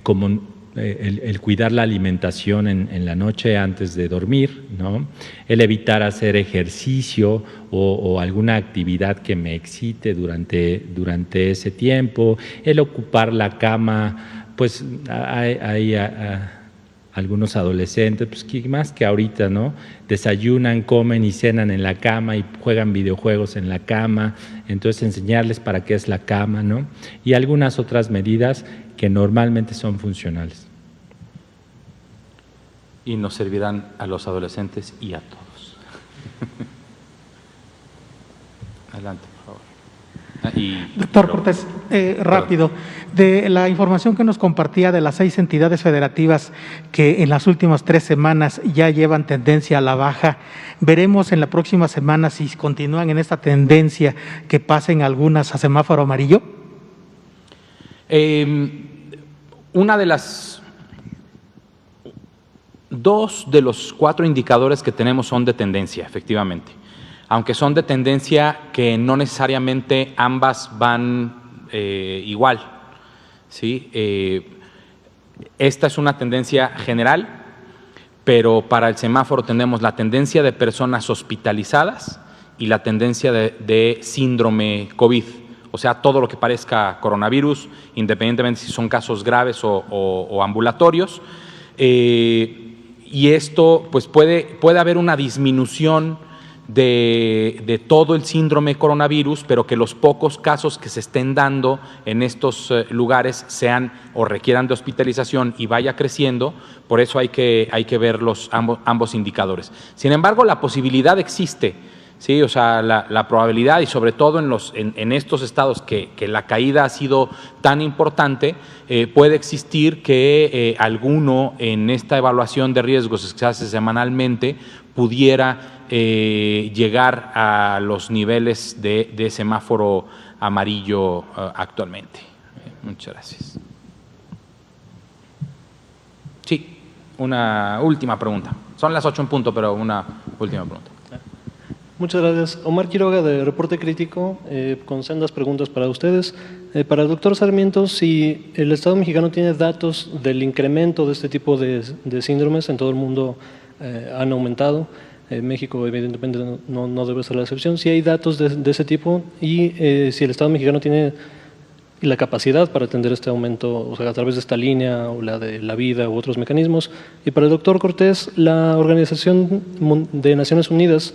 como el cuidar la alimentación en la noche antes de dormir, ¿no? El evitar hacer ejercicio o alguna actividad que me excite durante ese tiempo, el ocupar la cama. Pues hay algunos adolescentes, pues que más que ahorita, ¿no? Desayunan, comen y cenan en la cama y juegan videojuegos en la cama, entonces enseñarles para qué es la cama, ¿no? Y algunas otras medidas que normalmente son funcionales. Y nos servirán a los adolescentes y a todos. Adelante, por favor. Doctor Cortés, rápido, de la información que nos compartía de las 6 entidades federativas que en las últimas 3 semanas ya llevan tendencia a la baja, ¿veremos en la próxima semana, si continúan en esta tendencia, que pasen algunas a semáforo amarillo? Una de las 2 de los 4 indicadores que tenemos son de tendencia, efectivamente. Aunque son de tendencia que no necesariamente ambas van igual, ¿sí? Esta es una tendencia general, pero para el semáforo tenemos la tendencia de personas hospitalizadas y la tendencia de síndrome COVID, o sea, todo lo que parezca coronavirus, independientemente si son casos graves o ambulatorios. Y esto, pues puede haber una disminución de todo el síndrome coronavirus, pero que los pocos casos que se estén dando en estos lugares sean o requieran de hospitalización y vaya creciendo. Por eso hay que ver ambos indicadores. Sin embargo, la posibilidad existe, ¿sí? O sea, la probabilidad, y sobre todo en estos estados que la caída ha sido tan importante, puede existir que alguno en esta evaluación de riesgos que se hace semanalmente pudiera llegar a los niveles de semáforo amarillo actualmente. Muchas gracias. Sí, una última pregunta. Son las 8 en punto, pero una última pregunta. Muchas gracias. Omar Quiroga, de Reporte Crítico, con sendas preguntas para ustedes. Para el doctor Sarmiento, si el Estado mexicano tiene datos del incremento de este tipo de síndromes, en todo el mundo han aumentado. México, evidentemente, no debe ser la excepción. Si hay datos de ese tipo y si el Estado mexicano tiene la capacidad para atender este aumento, o sea, a través de esta línea o la de la vida u otros mecanismos. Y para el doctor Cortés, la Organización de Naciones Unidas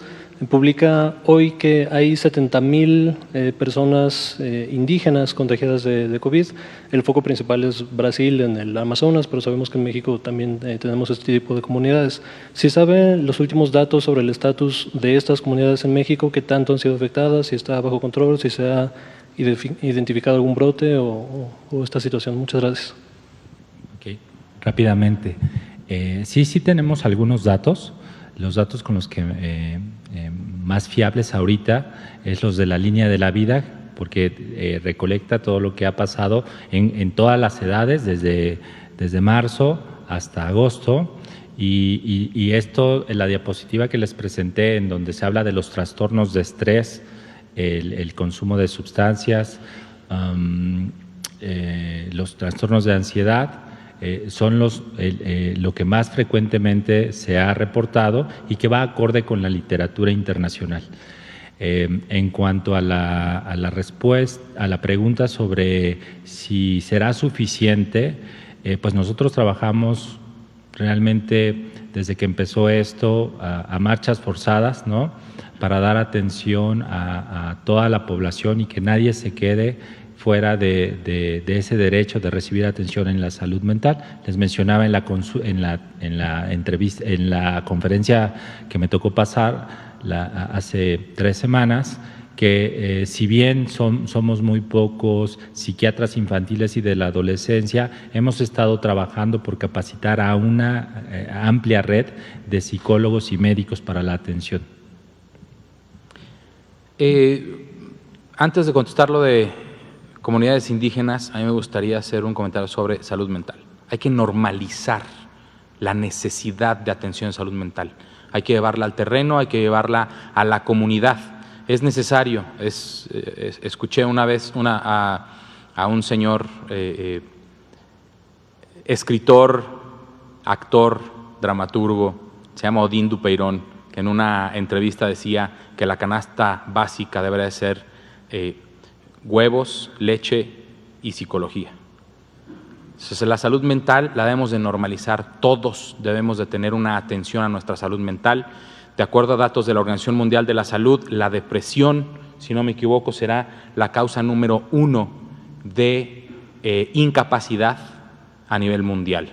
publica hoy que hay 70,000 personas indígenas contagiadas de COVID. El foco principal es Brasil, en el Amazonas, pero sabemos que en México también tenemos este tipo de comunidades. ¿Si sabe los últimos datos sobre el estatus de estas comunidades en México, qué tanto han sido afectadas, si está bajo control, si se ha identificado algún brote o esta situación? Muchas gracias. Okay. Rápidamente. Sí tenemos algunos datos. Los datos con los que más fiables ahorita es los de la línea de la vida, porque recolecta todo lo que ha pasado en todas las edades, desde marzo hasta agosto. Y esto, en la diapositiva que les presenté, en donde se habla de los trastornos de estrés, el consumo de sustancias, los trastornos de ansiedad, son lo que más frecuentemente se ha reportado y que va acorde con la literatura internacional. En cuanto a la respuesta, a la pregunta sobre si será suficiente, pues nosotros trabajamos realmente desde que empezó esto a marchas forzadas, ¿no?, para dar atención a toda la población y que nadie se quede fuera de ese derecho de recibir atención en la salud mental. Les mencionaba en la entrevista, en la conferencia que me tocó pasar hace 3 semanas, que si bien somos muy pocos psiquiatras infantiles y de la adolescencia, hemos estado trabajando por capacitar a una amplia red de psicólogos y médicos para la atención. Antes de contestar lo de comunidades indígenas, a mí me gustaría hacer un comentario sobre salud mental. Hay que normalizar la necesidad de atención en salud mental. Hay que llevarla al terreno, hay que llevarla a la comunidad. Es necesario. Escuché una vez a un señor escritor, actor, dramaturgo, se llama Odín Dupeirón, que en una entrevista decía que la canasta básica debería de ser huevos, leche y psicología. Entonces, la salud mental la debemos de normalizar, todos debemos de tener una atención a nuestra salud mental. De acuerdo a datos de la Organización Mundial de la Salud, la depresión, si no me equivoco, será la causa número 1 de incapacidad a nivel mundial.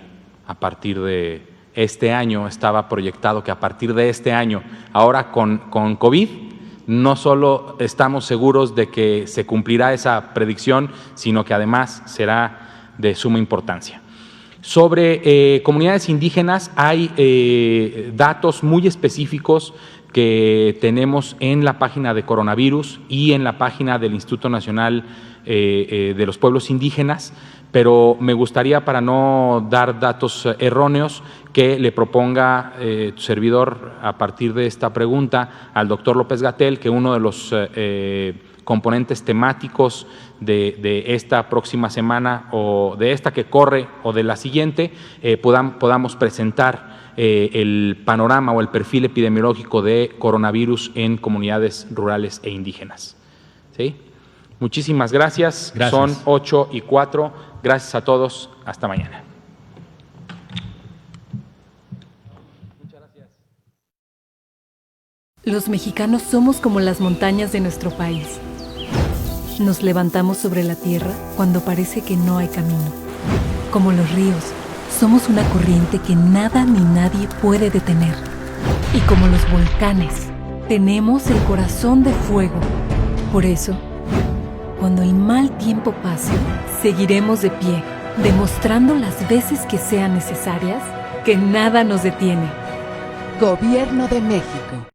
A partir de este año estaba proyectado que a partir de este año, ahora con COVID, no solo estamos seguros de que se cumplirá esa predicción, sino que además será de suma importancia. Sobre comunidades indígenas, hay datos muy específicos que tenemos en la página de coronavirus y en la página del Instituto Nacional de los Pueblos Indígenas, pero me gustaría, para no dar datos erróneos, que le proponga tu servidor, a partir de esta pregunta, al doctor López-Gatell, que uno de los componentes temáticos de esta próxima semana, o de esta que corre, o de la siguiente, podamos presentar el panorama o el perfil epidemiológico de coronavirus en comunidades rurales e indígenas. ¿Sí? Muchísimas gracias. Son 8:04. Gracias a todos. Hasta mañana. Los mexicanos somos como las montañas de nuestro país. Nos levantamos sobre la tierra cuando parece que no hay camino. Como los ríos, somos una corriente que nada ni nadie puede detener. Y como los volcanes, tenemos el corazón de fuego. Por eso, cuando el mal tiempo pase, seguiremos de pie, demostrando las veces que sean necesarias que nada nos detiene. Gobierno de México.